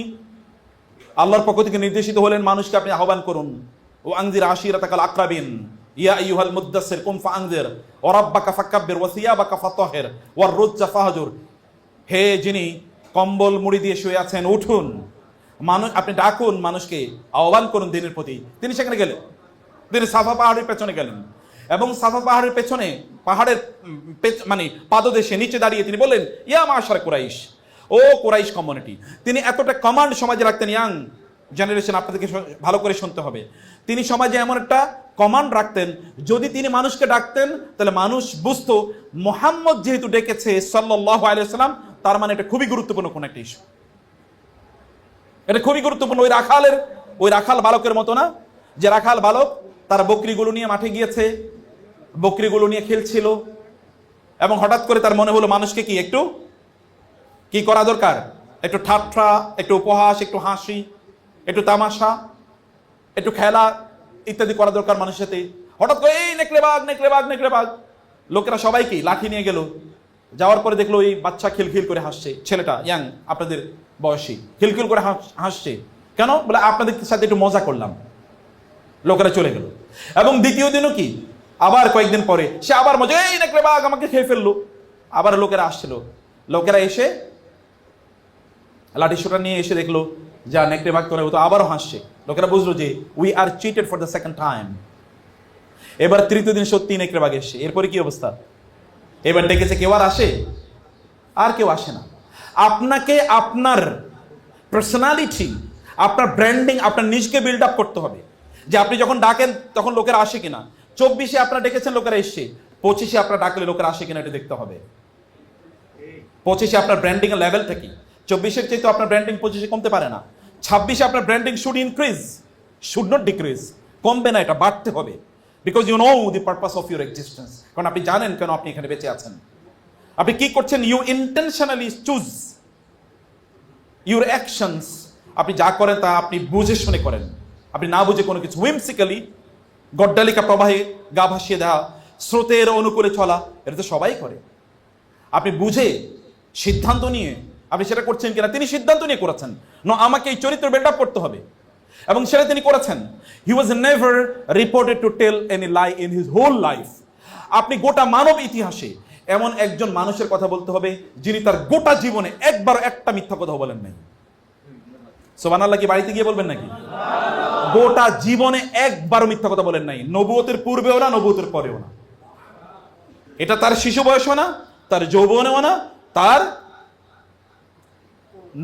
আল্লাহর পক্ষ থেকে নির্দেশিত হলেন, মানুষকে আপনি আহ্বান করুন, ও আনজির আশিরাতাকাল আকরাবিন ইয়া আইয়ুহাল মুদ্দাসসির কুম ফাআনজির ওয়া রাব্বাকা ফাকাব্বির ওয়া সিয়াবাকা ফাতাহির ওয়ার রুজ্জা ফাহজুর। হে যিনি কম্বল মুড়ি দিয়ে শুয়ে আছেন, উঠুন, মানুষ আপনি ডাকুন, মানুষকে আহ্বান করুন দিনের প্রতি। তিনি সেখানে গেলেন, তিনি সাফা পাহাড়ের পেছনে গেলেন, এবং সাফা পাহাড়ের পেছনে, পাহাড়ের মানে পাদদেশে নিচে দাঁড়িয়ে তিনি বললেন, ইয়া মাশার কুরাইশ, ও কুরাইশ কমিউনিটি। তিনি এতটা কমান্ড সমাজে রাখতেন, ইয়াং জেনারেশন আপনাদেরকে ভালো করে শুনতে হবে, তিনি সমাজে এমন একটা কমান্ড রাখতেন, যদি তিনি মানুষকে ডাকতেন তাহলে মানুষ বুঝতো মুহাম্মদ যেহেতু ডেকেছে সাল্লাল্লাহু আলাইহি ওয়াসাল্লাম, তার মানে এটা খুবই গুরুত্বপূর্ণ কোন একটা ইস্যু, এটা খুবই গুরুত্বপূর্ণ। ওই রাখাল বালকের মতো না, যে রাখাল বালক তার বকরিগুলো নিয়ে মাঠে গিয়েছে, বকরিগুলো নিয়ে খেলছিল, এবং হঠাৎ করে তার মনে হলো মানুষকে একটু কি করা দরকার, একটু ঠাট্টা, একটু উপহাস, একটু হাসি, একটু তামাশা, একটু খেলা ইত্যাদি করা দরকার মানুষের সাথে। হঠাৎ করে এই নেকড়ে বাঘ, নেকড়ে বাঘ, নেকড়ে বাঘ, লোকেরা সবাইকে লাঠি নিয়ে গেল। যাওয়ার পরে দেখলো এই বাচ্চা খিলখিল করে হাসছে, ছেলেটা ইয়াং আপনাদের বয়সী, খিলখিল করে হাসছে। কেন? বলে আপনাদের সাথে একটু মজা করলাম। লোকেরা চলে গেল। এবং দ্বিতীয় দিনও কি, আবার কয়েকদিন পরে সে আবার মজা, এই নেকড়ে বাঘ আমাকে খেয়ে ফেললো। আবার লোকেরা আসছিল, লোকেরা এসে লাঠি সোটা নিয়ে এসে দেখলো যা নেকড়ে বাঘ তোরা, তো আবারও হাসছে। লোকেরা বুঝলো যে we are cheated for the second time. এবার তৃতীয় দিন সত্যি নেকড়ে বাঘ এসছে। এরপরে কি অবস্থা? এবার ডেকেছে, কেউ আর আসে? আর কেউ আসে না। আপনাকে আপনার পার্সোনালিটি, আপনার ব্র্যান্ডিং, আপনার নিজকে বিল্ড আপ করতে হবে, যে আপনি যখন ডাকেন তখন লোকেরা আসে কিনা। 24-এ আপনারা ডেকেছেন, লোকেরা এসছে। 25-এ আপনারা ডাকলে লোকেরা আসে কিনা এটা দেখতে হবে। 25-এ আপনার ব্র্যান্ডিং এর লেভেলটা কি? 24-এর চাইতে আপনার ব্র্যান্ডিং 25-এ কমতে পারে না। 26-এ আপনার branding should increase, should not decrease. কমবে না, এটা বাড়তে হবে। Because you know the purpose of your existence. কারণ আপনি জানেন কেন আপনি এখানে বেঁচে আছেন, আপনি কি করছেন। You intentionally choose your actions. আপনি যা করেন তা আপনি বুঝে শুনে করেন, আপনি না বুঝে কোনো কিছু হুইমসিক্যালি, গড্ডালিকা প্রবাহে গা ভাসিয়ে দেওয়া, স্রোতের অনুকূলে চলা, এটা তো সবাই করে। আপনি বুঝে সিদ্ধান্ত নিয়ে আপনি সেটা করছেন কিনা। তিনি সিদ্ধান্ত নিয়ে করেছেন, আমাকে এই চরিত্র বিল্ড আপ করতে হবে, এবং সেটা তিনি করেছেন। He was never reported to tell any lie in his whole life. আপনি গোটা মানব ইতিহাসে এমন একজন মানুষের কথা বলতে হবে যিনি তার গোটা জীবনে একবার একটা মিথ্যা কথা বলেন নাই। সুবহানাল্লাহ কি বাড়িতে গিয়ে বলবেন নাকি? গোটা জীবনে একবারও মিথ্যা কথা বলেন নাই, নবুয়তের পূর্বেও না, নবুয়তের পরেও না। এটা তার শিশু বয়সও না, তার যৌবনেও না, তার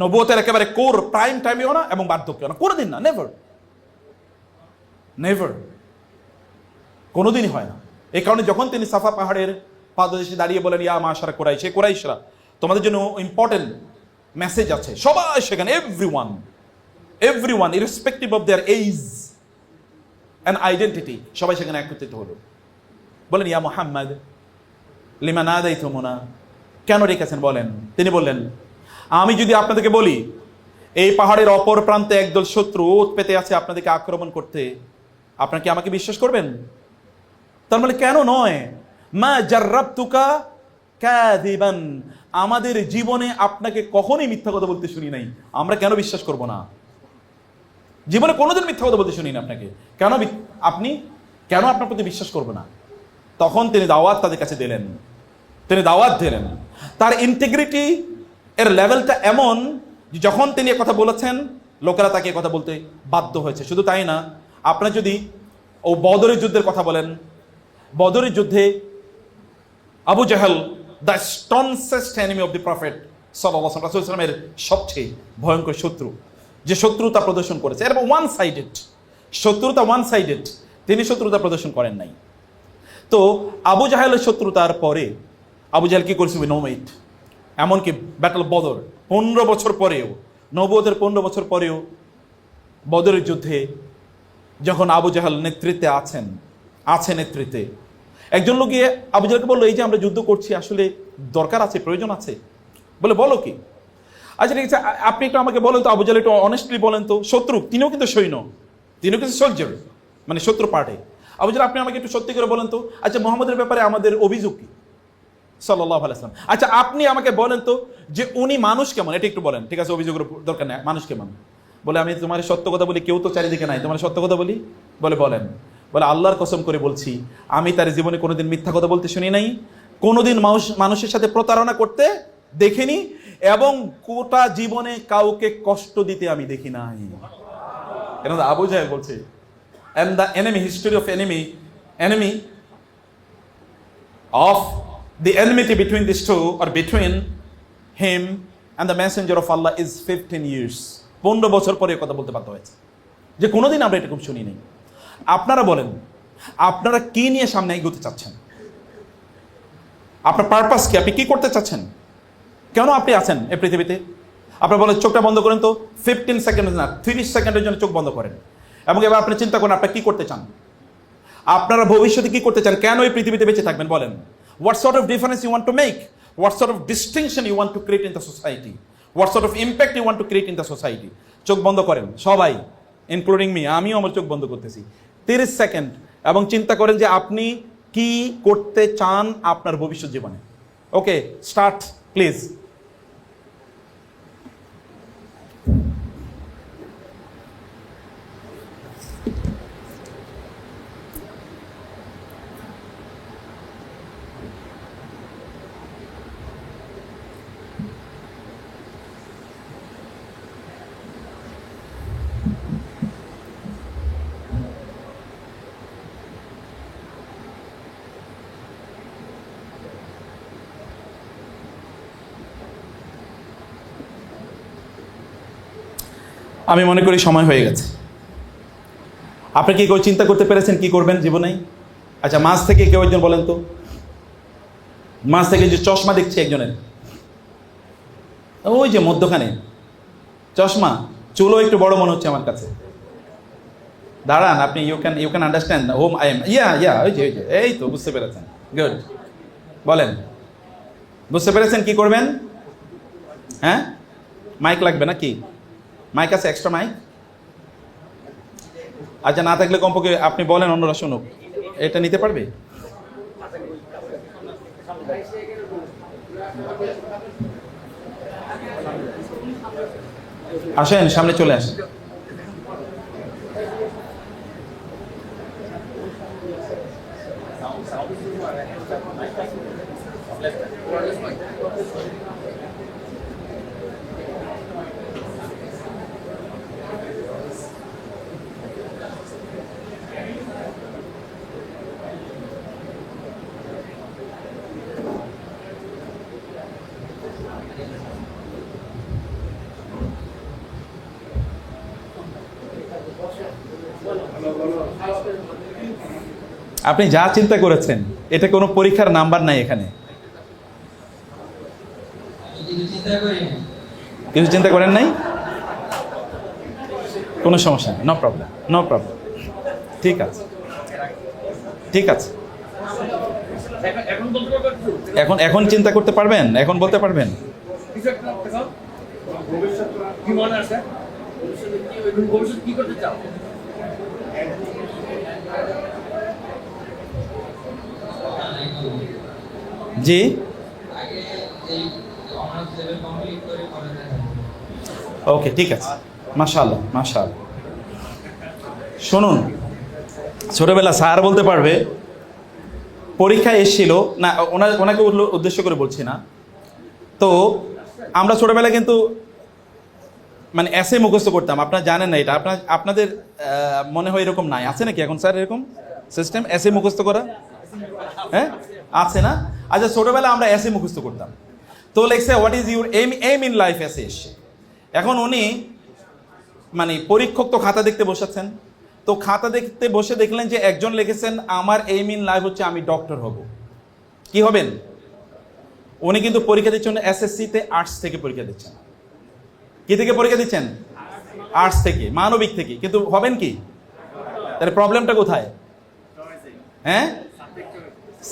নবুয়তের একেবারে কোর প্রাইম টাইমেও না, এবং বার্ধক্যেও না, কোনোদিন না। নেভার, নেভার, কোনোদিনই হয় না। এই কারণে যখন তিনি সাফা পাহাড়ের পাদদেশে দাঁড়িয়ে বলেন, ইয়া মাশারা কুরাইশ, হে কুরাইশরা, তোমাদের জন্য ইম্পর্টেন্ট মেসেজ আছে। সবাই সেখানে, everyone irrespective of their age and identity, সবাই সেখানে একত্রিত হলো। বলেন, ইয়া মুহাম্মদ লিমা নাদাইতুমুনা, কেন রেখেছেন বলেন। তিনি বললেন, আমি যদি আপনাদেরকে বলি এই পাহাড়ের অপর প্রান্তে একদল শত্রু ওত পেতে আছে আপনাদেরকে আক্রমণ করতে, আপনারা কি আমাকে বিশ্বাস করবেন? তার মানে কেন নয়, মা জাররাবতুকা কাযিবান, আমাদের জীবনে আপনাকে কখনোই মিথ্যা কথা বলতে শুনি নাই, আমরা কেন বিশ্বাস করব না? জীবনে কোনোদিন মিথ্যা কথা বলতে শুনি না আপনাকে, কেন আপনার প্রতি বিশ্বাস করব না? তখন তিনি দাওয়াত তাদের কাছে দিলেন, তিনি দাওয়াত দিলেন। তার ইন্টিগ্রিটি এর লেভেলটা এমন যে যখন তিনি কথা বলেছেন, লোকেরা তাকে কথা বলতে বাধ্য হয়েছে। শুধু তাই না, আপনার যদি ও বদরের যুদ্ধের কথা বলেন। বদরের যুদ্ধে Abu Jahl, the staunchest enemy of the prophet সাল্লাল্লাহু আলাইহি ওয়াসাল্লামের সবচেয়ে ভয়ঙ্কর শত্রু, যে শত্রুতা প্রদর্শন করেছে, এরকম ওয়ান সাইডেড শত্রুতা, ওয়ান সাইডেড, তিনি শত্রুতা প্রদর্শন করেন নাই। তো আবু জাহেলের শত্রুতার পরে আবু জাহেল কি করেছে? নৌমেট, এমনকি ব্যাটল বদর 15 বছর পরেও, নবুয়তের 15 বছর পরেও বদরের যুদ্ধে যখন আবু জাহেল নেতৃত্বে আছে নেতৃত্বে, একজন লোক গিয়ে আবু জাহেলকে বললো, এই যে আমরা যুদ্ধ করছি আসলে দরকার আছে, প্রয়োজন আছে? বলে বলো কি? আচ্ছা ঠিক আছে, আপনি একটু আমাকে বলেন তো। আবু জাহেল একটু অনেস্টলি বলেন তো, শত্রু, তিনিও কিন্তু সৈন্য, তিনিও কিন্তু সোলজার, মানে শত্রু পার্টে। আবু জাহেল আপনি আমাকে একটু সত্যি করে বলেন তো, আচ্ছা মুহাম্মদের ব্যাপারে আমাদের অভিযোগ কি সাল্লাল্লাহু আলাইহি ওয়াসাল্লাম? আচ্ছা আপনি আমাকে বলেন তো যে উনি মানুষ কেমন, এটা একটু বলেন। ঠিক আছে, অভিযোগের দরকার নেই, মানুষ কেমন? বলে আমি তোমার সত্য কথা বলি, কেউ তো চারিদিকে নাই, তোমার সত্য কথা বলি। বলে বলেন। বলে আল্লাহর কসম করে বলছি, আমি তার জীবনে কোনোদিন মিথ্যা কথা বলতে শুনি নাই, কোনোদিন মানুষের সাথে প্রতারণা করতে দেখিনি, এবং গোটা জীবনে কাউকে কষ্ট দিতে আমি দেখি নাই। এটা আবু জাহেল বলছে। And the enemy, history of enemy of the enmity between these two, or between him and the messenger of Allah, is 15 years. 15 বছর পরে কথা বলতে বাধ্য হয়েছে, যে কোনোদিন আমরা এটা খুব শুনি নাই। আপনারা বলেন, আপনারা কি নিয়ে সামনে এগোতে চাচ্ছেন? আপনার পারপাস কি? আপনি কি করতে চাচ্ছেন? কেন আপনি আছেন এই পৃথিবীতে? আপনারা বলেন চোখটা বন্ধ করেন তো, 15 সেকেন্ড না, 30 সেকেন্ডের জন্য চোখ বন্ধ করেন, এবং এবার আপনি চিন্তা করেন আপনারা কি করতে চান, আপনারা ভবিষ্যতে কি করতে চান, কেন এই পৃথিবীতে বেঁচে থাকবেন বলেন। What sort of difference you want to make, what sort of distinction you want to create in the society, what sort of impact you want to create in the society. চোখ বন্ধ করেন সবাই, ইনক্লুডিং মি, আমিও আমার চোখ বন্ধ করতেছি 30 second, এবং চিন্তা করেন যে আপনি কি করতে চান আপনার ভবিষ্যৎ জীবনে। ওকে, স্টার্ট প্লিজ। আমি মনে করি সময় হয়ে গেছে। আপনি কি কেউ চিন্তা করতে পেরেছেন কি করবেন জীবনে? আচ্ছা, মাঝ থেকে কেউ একজন বলেন তো, মাঝ থেকে যে চশমা দেখছি একজনের, ওই যে মধ্যখানে চশমা, চুলও একটু বড় মনে হচ্ছে আমার কাছে। দাঁড়ান, আপনি you can understand home I am. ওই যে এই তো বুঝতে পেরেছেন, গুড। বলেন, বুঝতে পেরেছেন কি করবেন? হ্যাঁ, মাইক লাগবে না কি? মাইক আছে, এক্সট্রা মাইক? আচ্ছা, না থাকলে কমপক্ষে আপনি বলেন, অন্যরা শুনুক। এটা নিতে পারবে? আসেন, সামনে চলে আসেন। আপনি যা চিন্তা করেছেন এটা কোনো পরীক্ষার নাম্বার নাই এখানে। কিছু চিন্তা করেন নাই? কোনো সমস্যা নেই, নো প্রবলেম, নো প্রবলেম। ঠিক আছে, ঠিক আছে। এখন চিন্তা করতে পারবেন? এখন বলতে পারবেন? জি, ওকে, ঠিক আছে। মাশাআল্লাহ, মাশাআল্লাহ। শুনুন, ছোটবেলা স্যার বলতে পারবে, পরীক্ষায় এসেছিল না, ওনাকে উদ্দেশ্য করে বলছি না। তো আমরা ছোটবেলায় কিন্তু মানে এসে মুখস্থ করতাম, আপনারা জানেন না এটা, আপনাদের মনে হয় এরকম নাই, আছে নাকি এখন স্যার এরকম সিস্টেম এসে মুখস্থ করা? হ্যাঁ আছে না? আচ্ছা ছোটবেলা আমরা এসে মুখস্থ করতাম, তো লেখছে what is your aim in life এসে এসে। এখন উনি মানে পরীক্ষক তো খাতা দেখতে বসাচ্ছেন, তো খাতা দেখতে বসে দেখলেন যে একজন লিখেছেন আমার এইম ইন লাইফ হচ্ছে আমি ডক্টর হব। কি হবেন? উনি কিন্তু পরীক্ষা দিচ্ছেন এসএসসিতে আর্টস থেকে পরীক্ষা দিচ্ছেন। কি থেকে পরীক্ষা দিচ্ছেন? আর্টস থেকে, মানবিক থেকে, কিন্তু হবেন কি? তাহলে প্রবলেমটা কোথায়? হ্যাঁ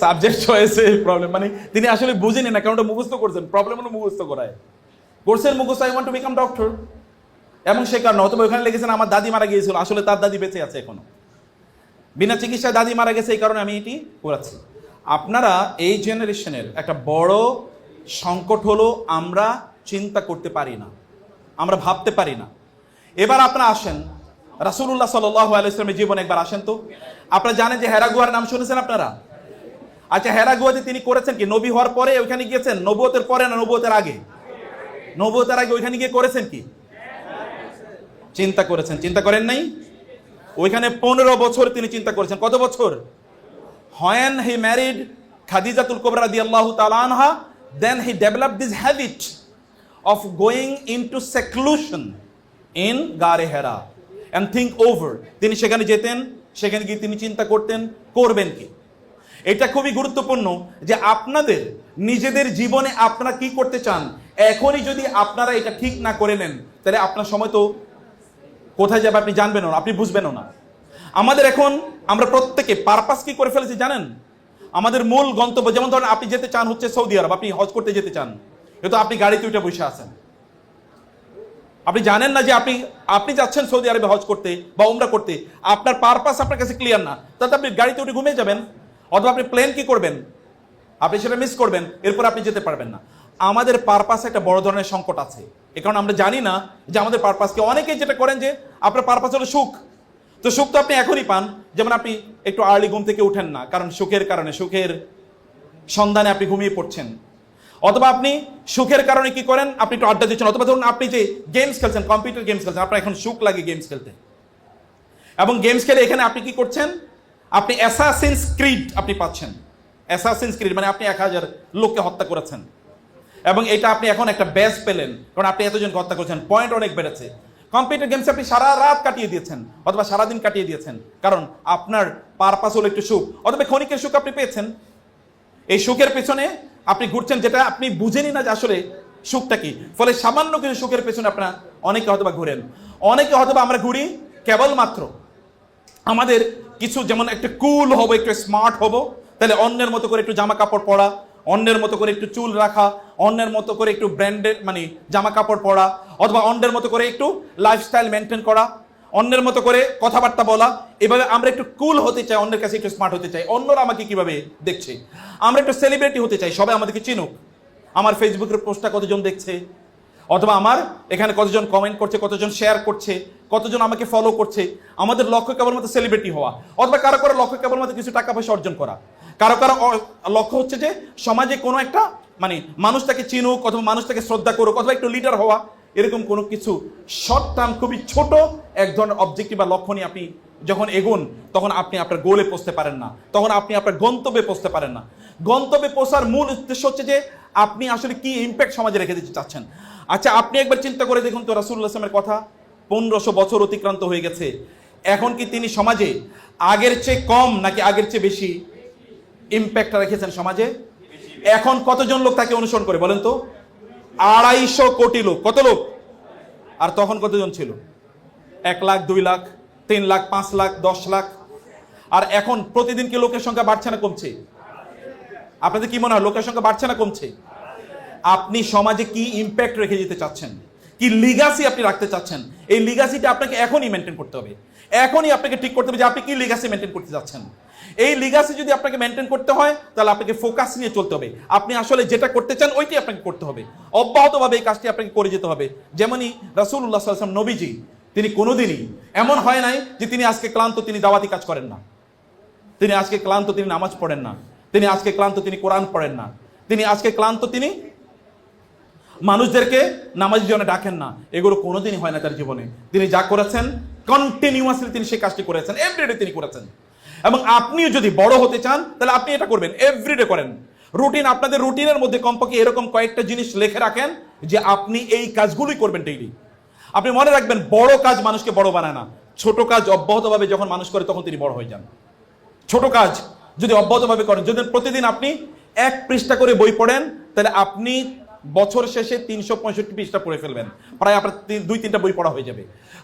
সাবজেক্ট চয়েসে প্রবলেম, মানে তিনি আসলে বুঝেনি না, কারণ মুখস্থ করছেন, প্রবলেম হলো মুখস্থ করায় করছেন, মুখস্থ I want to become doctor, এবং সে কারণে অথবা ওখানে লিখেছেন আমার দাদি মারা গিয়েছিল, আসলে তার দাদি বেঁচে আছে এখনো, বিনা চিকিৎসায় দাদি মারা গেছে, এই কারণে আমি এটি করাচ্ছি। আপনারা এই জেনারেশনের একটা বড় সংকট হলো আমরা চিন্তা করতে পারি না, আমরা ভাবতে পারি না। এবার আপনারা আসেন রাসূলুল্লাহ সাল্লাল্লাহু আলাইহি ওয়াসাল্লামের জীবনে একবার আসেন তো। আপনারা জানেন যে হেরা গুহার নাম শুনেছেন আপনারা? আচ্ছা হেরা গুহাতে তিনি করেছেন কি? নবী হওয়ার পরে ওইখানে গিয়েছেন, নবুয়তের পরে না নবুয়তের আগে? নবুয়তের আগে ওইখানে গিয়ে করেছেন কি? চিন্তা করেছেন? চিন্তা করেন নাই? ওইখানে 15 বছর তিনি চিন্তা করেছেন। কত বছর? when he married Khadijatul Kubra radiyallahu ta'ala anha, then he developed this habit of going into seclusion in Gare Hira and think over. তিনি সেখানে যেতেন, সেখানে গিয়ে তিনি চিন্তা করতেন করবেন কি। এটা খুবই গুরুত্বপূর্ণ যে আপনাদের নিজেদের জীবনে আপনারা কি করতে চান, এখনই যদি আপনারা এটা ঠিক না করে নেন তাহলে আপনার সময় তো কোথায় যাবে আপনি জানবেনও না, আপনি বুঝবেনও না। আমাদের এখন আমরা প্রত্যেকে পারপাস কি করে ফেলেছি জানেন? আমাদের মূল গন্তব্য, যেমন ধরেন আপনি যেতে চান হচ্ছে সৌদি আরব, আপনি হজ করতে যেতে চান, কিন্তু আপনি গাড়িতে উঠে বসে আছেন, আপনি জানেন না যে আপনি যাচ্ছেন সৌদি আরবে হজ করতে বা উমরা করতে, আপনার পারপাস আপনার কাছে ক্লিয়ার না, তাতে আপনি গাড়িতে উঠে ঘুমিয়ে যাবেন, অথবা আপনি প্লেন কি করবেন, আপনি সেটা মিস করবেন, এরপর আপনি যেতে পারবেন না। আমাদের পারপাসে একটা বড় ধরনের সংকট আছে, এ কারণে আমরা জানি না যে আমাদের পারপাসকে। অনেকেই যেটা করেন যে আপনার পারপাস হলো সুখ, তো সুখ তো আপনি এখনই পান, যেমন আপনি একটু আর্লি ঘুম থেকে উঠেন না, কারণ সুখের কারণে, সুখের সন্ধানে আপনি ঘুমিয়ে পড়ছেন, অথবা আপনি সুখের কারণে কি করেন, আপনি একটু আড্ডা দিচ্ছেন, অথবা ধরুন আপনি যে গেমস খেলছেন, কম্পিউটার গেমস খেলছেন, আপনার এখন সুখ লাগে গেমস খেলতে, এবং গেমস খেলে এখানে আপনি কি করছেন, আপনি অ্যাসাসিনস ক্রিড আপনি পাচ্ছেন। অ্যাসাসিনস ক্রিড মানে আপনি 1000 লোককে হত্যা করেছেন, এবং এটা আপনি এখন একটা ব্যাজ পেলেন, কারণ আপনি এতজনকে হত্যা করেছেন, পয়েন্ট অনেক বেড়েছে। কম্পিউটার গেমসে আপনি সারা রাত কাটিয়ে দিয়েছেন অথবা সারাদিন কাটিয়ে দিয়েছেন, কারণ আপনার পারপাস হলো একটু সুখ, অথবা ক্ষণিকের সুখ আপনি পেয়েছেন। এই সুখের পেছনে আপনি ঘুরছেন, যেটা আপনি বুঝেনি না যে আসলে সুখটা কি, ফলে সামান্য কিছু সুখের পেছনে আপনার অনেকে হয়তোবা ঘুরেন। অনেকে হয়তোবা আমরা ঘুরি কেবলমাত্র আমাদের কিছু, যেমন একটু কুল হবো, একটু স্মার্ট হবো, তাহলে অন্যের মতো করে একটু জামা কাপড় পরা, অন্যের মতো করে একটু চুল রাখা, অন্যের মতো করে একটু ব্র্যান্ডেড মানে জামা কাপড় পরা, অথবা অন্যের মতো করে একটু লাইফস্টাইল মেনটেন করা, অন্যের মতো করে কথাবার্তা বলা। এভাবে আমরা একটু কুল হতে চাই, অন্যের কাছে একটু স্মার্ট হতে চাই, অন্যরা আমাকে কিভাবে দেখছে, আমরা একটু সেলিব্রিটি হতে চাই, সবাই আমাদেরকে চিনুক, আমার ফেসবুকের পোস্টটা কতজন দেখছে, অথবা আমার এখানে কতজন কমেন্ট করছে, কতজন শেয়ার করছে, কতজন আমাকে ফলো করছে। আমাদের লক্ষ্য কেবলমাত্র সেলিব্রিটি হওয়া, অথবা কারো কারো লক্ষ্য কেবলমাত্র কিছু টাকা পয়সা অর্জন করা, কারো কারো লক্ষ্য হচ্ছে যে সমাজে কোনো একটা মানে মানুষ তাকে চিনুক, অথবা মানুষ তাকে শ্রদ্ধা করুক, অথবা একটু লিডার হওয়া, এরকম কোনো কিছু শর্ট টার্ম খুবই ছোট এক ধরনের অবজেক্টিভ বা লক্ষ্য নিয়ে আপনি যখন এগোন, তখন আপনি আপনার গোলে পৌঁছতে পারেন না, তখন আপনি আপনার গন্তব্যে পৌঁছতে পারেন না। গন্তব্যে পৌঁছার মূল উদ্দেশ্য হচ্ছে যে আপনি আসলে কি ইম্প্যাক্ট সমাজে রেখে দিতে চাচ্ছেন। আচ্ছা আপনি একবার চিন্তা করে দেখুন তো, রাসূলুল্লাহ সাল্লাল্লাহু আলাইহি ওয়াসাল্লামের কথা 1500 বছর অতিক্রান্ত হয়ে গেছে, এখন কি তিনি সমাজে আগের চেয়ে কম নাকি আগের চেয়ে বেশি ইম্প্যাক্ট রেখেছেন সমাজে? এখন কতজন লোক তাকে অনুসরণ করে বলেন তো? 250 কোটি লোক। কত লোক? আর তখন কতজন ছিল? 1 লাখ, 2 লাখ, 3 লাখ, 5 লাখ, 10 লাখ। আর এখন প্রতিদিন কি লোকের সংখ্যা বাড়ছে না কমছে? আপনাদের কি মনে হয় লোকের সংখ্যা বাড়ছে না কমছে? আপনি সমাজে কি ইম্প্যাক্ট রেখে যেতে চাচ্ছেন, কি লিগাসি আপনি রাখতে চাচ্ছেন, এই লিগাসিটা আপনাকে এখনই মেনটেন করতে হবে, এখনই আপনাকে ঠিক করতে হবে যে আপনি কি লিগাসি মেনটেন করতে যাচ্ছেন। এই লিগাসি যদি আপনাকে মেনটেন করতে হয় তাহলে আপনাকে ফোকাস নিয়ে চলতে হবে, আপনি আসলে যেটা করতে চান ওইটাই আপনাকে করতে হবে, অব্যাহতভাবে এই কাজটি আপনাকে করে যেতে হবে। যেমনই রাসূলুল্লাহ সাল্লাল্লাহু আলাইহি ওয়াসাল্লাম নবীজি, তিনি কোনোদিনই এমন হয় নাই যে তিনি আজকে ক্লান্ত তিনি দাওয়াতি কাজ করেন না, তিনি আজকে ক্লান্ত তিনি নামাজ পড়েন না, তিনি আজকে ক্লান্ত তিনি কোরআন পড়েন না, তিনি আজকে ক্লান্ত তিনি মানুষদেরকে নামাজের জন্য ডাকেন না, এগুলো কোনোদিনই হয় না তার জীবনে। তিনি যা করেছেন কন্টিনিউয়াসলি তিনি সেই কাজটি করেছেন, এভরিডে তিনি করেছেন। এবং আপনিও যদি বড় হতে চান তাহলে আপনি এটা করবেন, এভরিডে করেন। রুটিন, আপনাদের রুটিনের মধ্যে কমপক্ষে এরকম কয়েকটা জিনিস লিখে রাখেন যে আপনি এই কাজগুলোই করবেন ডেইলি। আপনি মনে রাখবেন, বড় কাজ মানুষকে বড় বানায় না, ছোট কাজ অব্যাহতভাবে যখন মানুষ করে তখন তিনি বড় হয়ে যান। ছোট কাজ যদি অব্যাহতভাবে করেন, যদি প্রতিদিন আপনি 1 পৃষ্ঠা করে বই পড়েন, তাহলে আপনি বছর শেষে 365 পৃষ্ঠা পড়ে ফেলবেন, প্রায় আপনার 2-3টা বই পড়া হয়ে যাবে।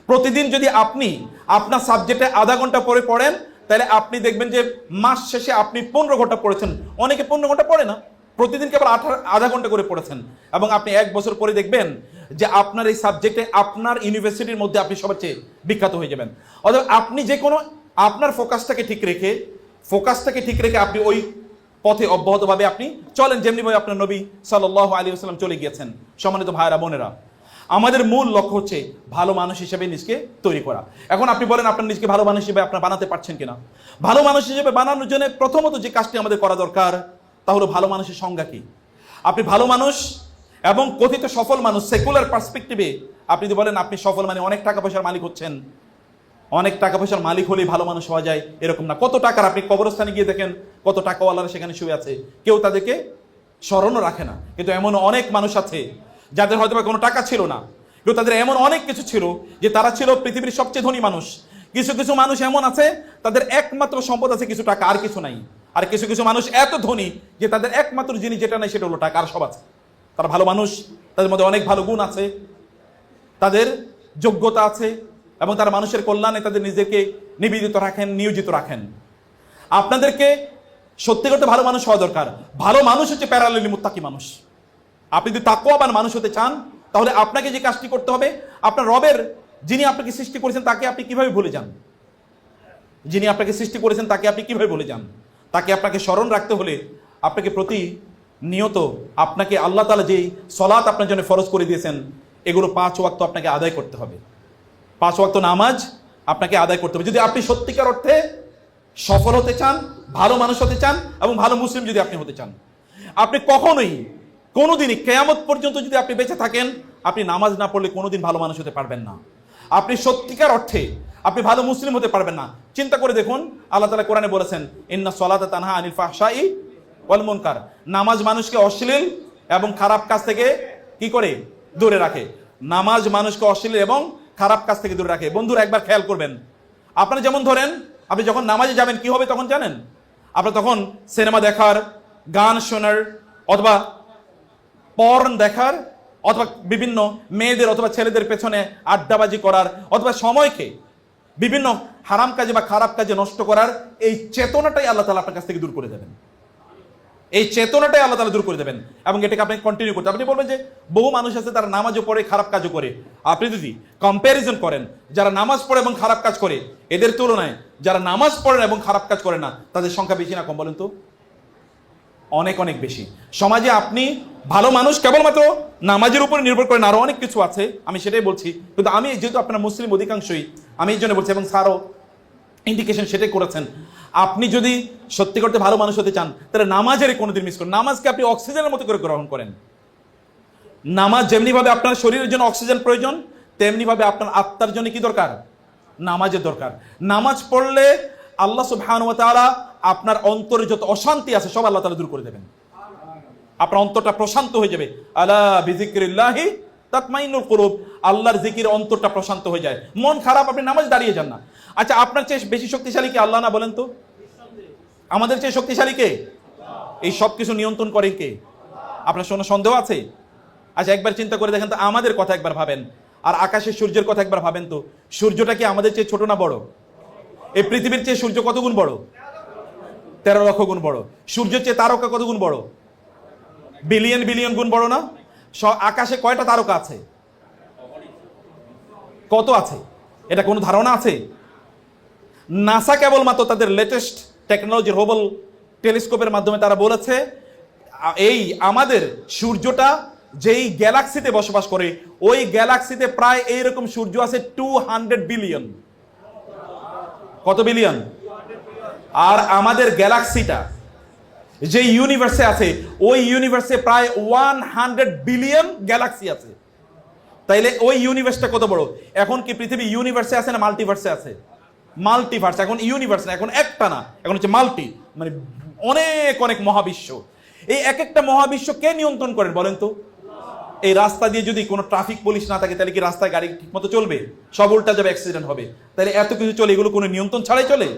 প্রতিদিন যদি আপনি আপনার সাবজেক্টে আধা ঘন্টা পরে পড়েন, তাহলে আপনি দেখবেন যে মাস শেষে আপনি 15 ঘন্টা পড়েছেন। অনেকে 15 ঘন্টা পড়ে না, প্রতিদিন কেবল আধা ঘন্টা করে পড়েছেন, এবং আপনি 1 বছর পরে দেখবেন যে আপনার এই সাবজেক্টে আপনার ইউনিভার্সিটির মধ্যে আপনি সবার চেয়ে বিখ্যাত হয়ে যাবেন। অথবা আপনি যে কোনো আপনার ফোকাসটাকে ঠিক রেখে আপনি ওই পথে অব্যাহতভাবে আপনি চলেন, যেমনিভাবে আপনার নবী সাল্লাল্লাহু আলাইহি ওয়াসাল্লাম চলে গিয়েছেন। সম্মানিত ভাইরা বোনেরা, আমাদের মূল লক্ষ্য হচ্ছে ভালো মানুষ হিসেবে নিজকে তৈরি করা। এখন আপনি বলেন, আপনার নিজকে ভালো মানুষ হিসেবে আপনার বানাতে পারছেন কিনা? ভালো মানুষ হিসেবে বানানোর জন্য প্রথমত যে কাজটি আমাদের করা দরকার তা হলো ভালো মানুষের সংজ্ঞা কি। আপনি ভালো মানুষ এবং কথিত সফল মানুষ, সেকুলার পার্সপেক্টিভে আপনি যদি বলেন আপনি সফল মানে অনেক টাকা পয়সার মালিক হচ্ছেন, অনেক টাকা পয়সার মালিক হলেই ভালো মানুষ হওয়া যায় এরকম না। কত টাকার, আপনি কবরস্থানে গিয়ে দেখেন কত টাকাওয়ালারা সেখানে শুয়ে আছে, কেউ তাদেরকে স্মরণও রাখে না। কিন্তু এমন অনেক মানুষ আছে যাদের হয়তো কোনো টাকা ছিল না, কিন্তু তাদের এমন অনেক কিছু ছিল যে তারা ছিল পৃথিবীর সবচেয়ে ধনী মানুষ। কিছু কিছু মানুষ এমন আছে তাদের একমাত্র সম্পদ আছে কিছু টাকা, আর কিছু নাই। আর কিছু কিছু মানুষ এত ধনী যে তাদের একমাত্র জিনিস যেটা নাই সেটা হলো টাকা, আর সব আছে। তারা ভালো মানুষ, তাদের মধ্যে অনেক ভালো গুণ আছে, তাদের যোগ্যতা আছে, এবং তারা মানুষের কল্যাণে তাদের নিজেকে নিবেদিত রাখেন, নিয়োজিত রাখেন। আপনাদেরকে সত্যি করতে ভালো মানুষ হওয়া দরকার। ভালো মানুষ হচ্ছে প্যারালেলি মুত্তাকি মানুষ। আপনি যদি তাকওয়াবান মানুষ হতে চান, তাহলে আপনাকে যে কাজটি করতে হবে, আপনার রবের, যিনি আপনাকে সৃষ্টি করেছেন তাকে আপনি কিভাবে ভুলে যান? যিনি আপনাকে সৃষ্টি করেছেন তাকে আপনি কিভাবে ভুলে যান? তাকে আপনাকে স্মরণ রাখতে হলে আপনাকে প্রতিনিয়ত আপনাকে আল্লাহ তাআলা যেই সলাত আপনার জন্য ফরজ করে দিয়েছেন, এগুলো 5 ওয়াক্ত আপনাকে আদায় করতে হবে। 5 ওয়াক্ত নামাজ আপনাকে আদায় করতে হবে। যদি আপনি সত্যিকার অর্থে সফল হতে চান, ভালো মানুষ হতে চান, এবং ভালো মুসলিম যদি আপনি হতে চান, আপনি কখনোই কোনোদিনই কিয়ামত পর্যন্ত যদি আপনি বেঁচে থাকেন, আপনি নামাজ না পড়লে কোনোদিন ভালো মানুষ হতে পারবেন না। আপনি সত্যিকার অর্থে আপনি ভালো মুসলিম হতে পারবেন না। চিন্তা করে দেখুন, আল্লাহ তাআলা কোরআনে বলেছেন, ইন্না সলাতা তানহা আনিল ফাহশাই ওয়াল মুনকার। নামাজ মানুষকে অশ্লীল এবং খারাপ কাজ থেকে কি করে দূরে রাখে। নামাজ মানুষকে অশ্লীল এবং খারাপ কাজ থেকে দূরে রাখে। বন্ধুরা, একবার খেয়াল করবেন, আপনারা যেমন ধরেন আপনি যখন নামাজে যাবেন কি হবে তখন জানেন? আপনার তখন সিনেমা দেখার, গান শোনার, অথবা পর্ন দেখার, অথবা বিভিন্ন মেয়েদের অথবা ছেলেদের পেছনে আড্ডাবাজি করার, অথবা সময়কে বিভিন্ন হারাম কাজে বা খারাপ কাজে নষ্ট করার এই চেতনাটাই আল্লাহ তাআলা আপনার কাছ থেকে দূর করে দেবেন। এই চেতনাটাই আল্লাহ তাআলা দূর করে দেবেন, এবং এটাকে আপনি কন্টিনিউ করতে। আপনি বলবেন যে বহু মানুষ আছে তারা নামাজও পড়ে খারাপ কাজও করে। আপনি যদি কম্প্যারিজন করেন, যারা নামাজ পড়ে এবং খারাপ কাজ করে, এদের তুলনায় যারা নামাজ পড়েন এবং খারাপ কাজ করে না, তাদের সংখ্যা বেশি না কম বলেন তো? অনেক অনেক বেশি। সমাজে আপনি ভালো মানুষ কেবলমাত্র নামাজের উপরে নির্ভর করেন, আরো অনেক কিছু আছে, আমি সেটাই বলছি। কিন্তু আমি যেহেতু আপনার মুসলিম অধিকাংশই, আমি এই জন্য বলছি, এবং স্যারও ইন্ডিকেশন সেটাই করেছেন। আপনি যদি সত্যি করতে ভালো মানুষ হতে চান, তাহলে নামাজের কোনোদিন মিস করেন। নামাজকে আপনি অক্সিজেনের মতো করে গ্রহণ করেন। নামাজ যেমনিভাবে আপনার শরীরের জন্য অক্সিজেন প্রয়োজন, তেমনিভাবে আপনার আত্মার জন্য কি দরকার? নামাজের দরকার। নামাজ পড়লে আল্লাহ সুবহানাহু ওয়া তাআলা আপনার অন্তরে যত অশান্তি আছে সব আল্লাহ তাআলা দূর করে দেবেন। আপনার অন্তরটা প্রশান্ত হয়ে যাবে। আলা বিযিকরিল্লাহি তাতমাইন্নুল কুলুব। আল্লাহর জিকিরে অন্তরটা প্রশান্ত হয়ে যায়। মন খারাপ, আপনি নামাজ দাঁড়িয়ে যান না। আচ্ছা, আপনার চেয়ে বেশি শক্তিশালী কি আল্লাহ না বলেন তো? আমাদের চেয়ে শক্তিশালী কে? এই সব কিছু নিয়ন্ত্রণ করেন কে? আপনার কোনো সন্দেহ আছে? আচ্ছা, একবার চিন্তা করে দেখেন তো, আমাদের কথা একবার ভাবেন, আর আকাশের সূর্যের কথা একবার ভাবেন তো। সূর্যটা কি আমাদের চেয়ে ছোট না বড়? এই পৃথিবীর চেয়ে সূর্য কত গুণ বড়? 13 লক্ষ গুণ বড়। সূর্যের চেয়ে তারকা কত গুণ বড়? বিলিয়ন বিলিয়ন গুণ বড় না? আকাশে কয়টা তারকা আছে? কত আছে? এটা কোনো ধারণা আছে? নাসা কেবলমাত্র তাদের লেটেস্ট টেকনোলজি হোবল টেলিস্কোপের মাধ্যমে তারা বলেছে, এই আমাদের সূর্যটা যেই গ্যালাক্সিতে বসবাস করে, ওই গ্যালাক্সিতে প্রায় এইরকম সূর্য আছে 200 বিলিয়ন। কত বিলিয়ন? আর আমাদের গ্যালাক্সিটা যে ইউনিভার্সে আছে ওই ইউনিভার্সে প্রায় 100 বিলিয়ন গ্যালাক্সি আছে। তাইলে ওই ইউনিভার্সটা কত বড়? এখন কি পৃথিবী ইউনিভার্সে আছে না মাল্টিভার্সে আছে? মাল্টিভার্স। এখন ইউনিভার্স না, এখন একটা না, এখন হচ্ছে মাল্টি, মানে অনেক অনেক মহাবিশ্ব। এই এক একটা মহাবিশ্ব কে নিয়ন্ত্রণ করেন বলেন তো? এই রাস্তা দিয়ে যদি কোনো ট্রাফিক পুলিশ না থাকে তাহলে কি রাস্তায় গাড়ি ঠিক মতো চলবে? সব উল্টা যাবে, অ্যাক্সিডেন্ট হবে। তাহলে এত কিছু চলে, এগুলো কোনো নিয়ন্ত্রণ ছাড়াই চলে?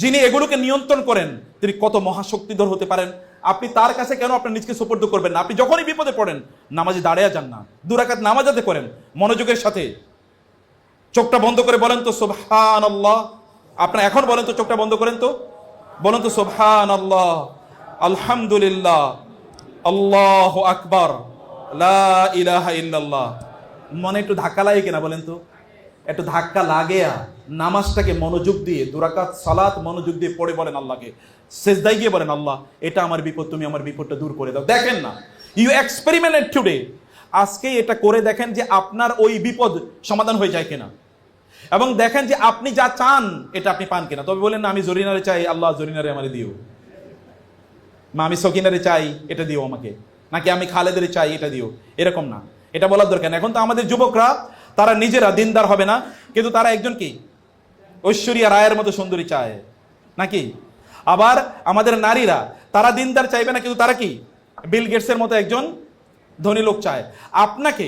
যিনি এগুলোকে নিয়ন্ত্রণ করেন তিনি কত মহাশক্তিধর হতে পারেন। আপনি তার কাছে কেন আপনার নিজকে সুপর্দ করবেন না? আপনি যখনই বিপদে পড়েন নামাজে দাঁড়িয়ে যান না, 2 রাকাত নামাজ আদায় করেন মনোযোগের সাথে। চোখটা বন্ধ করে বলেন তো সুবহানাল্লাহ। আপনারা এখন বলেন তো, চোখটা বন্ধ করেন তো, বলেন তো সুবহানাল্লাহ, আলহামদুলিল্লাহ, আল্লাহু আকবার, লা ইলাহা ইল্লাল্লাহ। মনে একটু ধাক্কা লাগে কিনা বলেন তো? একটু ধাক্কা লাগে। নামাজটাকে মনোযোগ দিয়ে 2 রাকাত সালাত মনোযোগ দিয়ে পড়ে বলেন আল্লাহকে, সেজদায় গিয়ে বলেন আল্লাহ এটা আমার বিপদ, তুমি আমার বিপদটা দূর করে দাও। দেখেন না, ইউ এক্সপেরিমেন্ট টুডে, আজকে এটা করে দেখেন যে আপনার ওই বিপদ সমাধান হয়ে যায় কিনা, এবং দেখেন যে আপনি যা চান এটা আপনি পান কিনা। তবে বলেন না আমি জরিনারে চাই, আল্লাহ জরিনারে আমারে দিও, মা আমি সকিনারে চাই এটা দিও আমাকে, নাকি আমি খালেদের চাই এটা দিও, এরকম না, এটা বলার দরকার না। এখন তো আমাদের যুবকরা তারা নিজেরা দিনদার হবে না, কিন্তু তারা একজন কি ঐশ্বরিয়া রায়ের মতো সুন্দরী চায় নাকি? আবার আমাদের নারীরা তারা দিনদার চাইবে না, কিন্তু তারা কি বিল গেটসের মতো একজন ধনী লোক চায়। আপনাকে,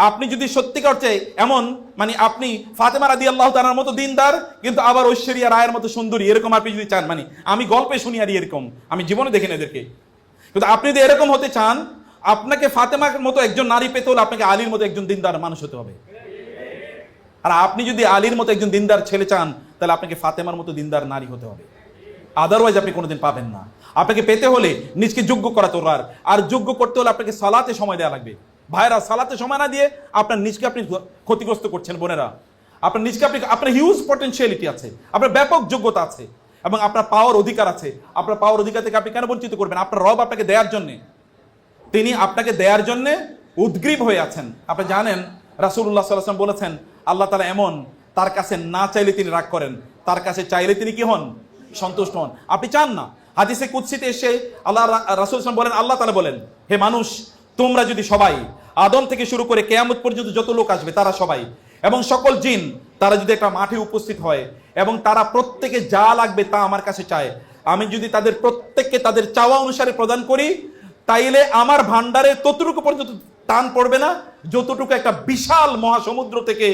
আপনি যদি সত্যিকার চাই এমন, মানে আপনি ফাতেমা রাদিয়াল্লাহু তাআলার মতো দিনদার কিন্তু আবার ঐশ্বরিয়া রায়ের মতো সুন্দরী, এরকম আপনি যদি চান, মানে আমি গল্পে শুনি আর এরকম, আমি জীবনে দেখি না এদেরকে, কিন্তু আপনি যদি এরকম হতে চান, আপনাকে ফাতেমার মতো একজন নারী পেতে হলে আপনাকে আলীর মতো একজন দিনদার মানুষ হতে হবে। আর আপনি যদি আলীর মতো একজন দিনদার ছেলে চান তাহলে আপনাকে ফাতেমার মতো দিনদার নারী হতে হবে, আদারওয়াইজ আপনি কোনোদিন পাবেন না। আপনাকে পেতে হলে নিজকে যোগ্য করা দরকার, আর যোগ্য করতে হলে আপনাকে সালাতে সময় দেওয়া লাগবে। ভাইরা, সালাতে সময় না দিয়ে আপনার নিজকে আপনি ক্ষতিগ্রস্ত করছেন। বোনেরা, আপনার নিজকে আপনার হিউজ পটেনশিয়ালিটি আছে, আপনার ব্যাপক যোগ্যতা আছে, এবং আপনার পাওয়ার অধিকার আছে। আপনার পাওয়ার অধিকার থেকে আপনি কেন বঞ্চিত করবেন? আপনার রব আপনাকে দেওয়ার জন্যে, তিনি আপনাকে দেওয়ার জন্যে উদ্গ্রীব হয়ে আছেন। আপনি জানেন রাসূলুল্লাহ সাল্লাল্লাহু আলাইহি ওয়াসাল্লাম বলেছেন আল্লাহ তাআলা এমন, তার কাছে না চাইলে তিনি রাগ করেন, তার কাছে চাইলে তিনি কি হন? সন্তুষ্ট হন। আপনি চান না। হাদিসে কুদসিতে এসে আল্লাহ রাসূল সাল্লাল্লাহু বলেন, আল্লাহ তাআলা বলেন, হে মানুষ, তোমরা যদি সবাই আদম থেকে শুরু করে কিয়ামত পর্যন্ত যত লোক আসবে তারা সবাই, এবং সকল জিন, তারা যদি একটা মাঠে উপস্থিত হয় এবং তারা প্রত্যেকে যা লাগবে তা আমার কাছে চায়, আমি যদি তাদের প্রত্যেককে তাদের চাওয়া অনুসারে প্রদান করি, তাইলে আমার ভান্ডারে ততটুকু পর্যন্ত টান পড়বে না যতটুকু একটা বিশাল মহাসমুদ্র থেকে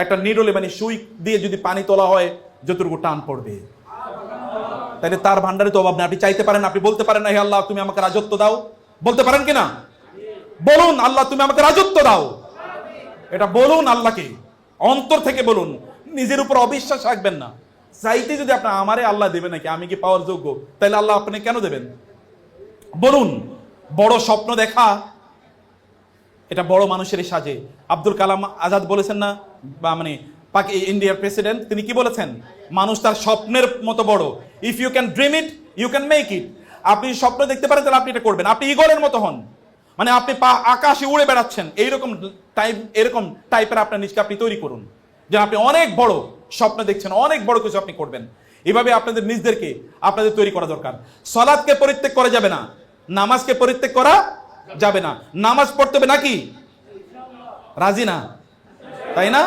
একটা নিডলে, মানে সুই দিয়ে যদি পানি তোলা হয় যতটুকু টান পড়বে। তাইলে তার ভান্ডারে তো অভাব নেই। আপনি চাইতে পারেন, আপনি বলতে পারেন না হে আল্লাহ তুমি আমাকে রাজত্ব দাও? বলতে পারেন কিনা? বলুন আল্লাহ তুমি আমাকে রাজত্ব দাও, এটা বলুন আল্লাহকে, অন্তর থেকে বলুন, নিজের উপর অবিশ্বাস রাখবেন না। চাইতে যদি আপনার আমারে আল্লাহ দেবে নাকি, আমি কি পাওয়ার যোগ্য, তাহলে আল্লাহ আপনি কেন দেবেন? বলুন। বড় স্বপ্ন দেখা এটা বড় মানুষের সাজে। আব্দুল কালাম আজাদ বলেছেন না, বা মানে ইন্ডিয়ার প্রেসিডেন্ট, তিনি কি বলেছেন? মানুষ তার স্বপ্নের মতো বড়, if you can dream it you can make it. আপনি স্বপ্ন দেখতে পারেন তাহলে আপনি এটা করবেন। আপনি ইগলের মতো হন, মানে আপনি আকাশে উড়ে বেড়াচ্ছেন, এরকম টাইপের আপনার নিজকে আপনি তৈরি করুন, যে আপনি অনেক বড় স্বপ্ন দেখছেন, অনেক বড় কিছু আপনি করবেন। এভাবে আপনাদের নিজদেরকে আপনাদের তৈরি করা দরকার। সালাতকে পরিত্যাগ করা যাবে না, নামাজকে পরিত্যাগ করা যাবে না। নামাজ পড়তে হবে নাকি? রাজি না, তাই না?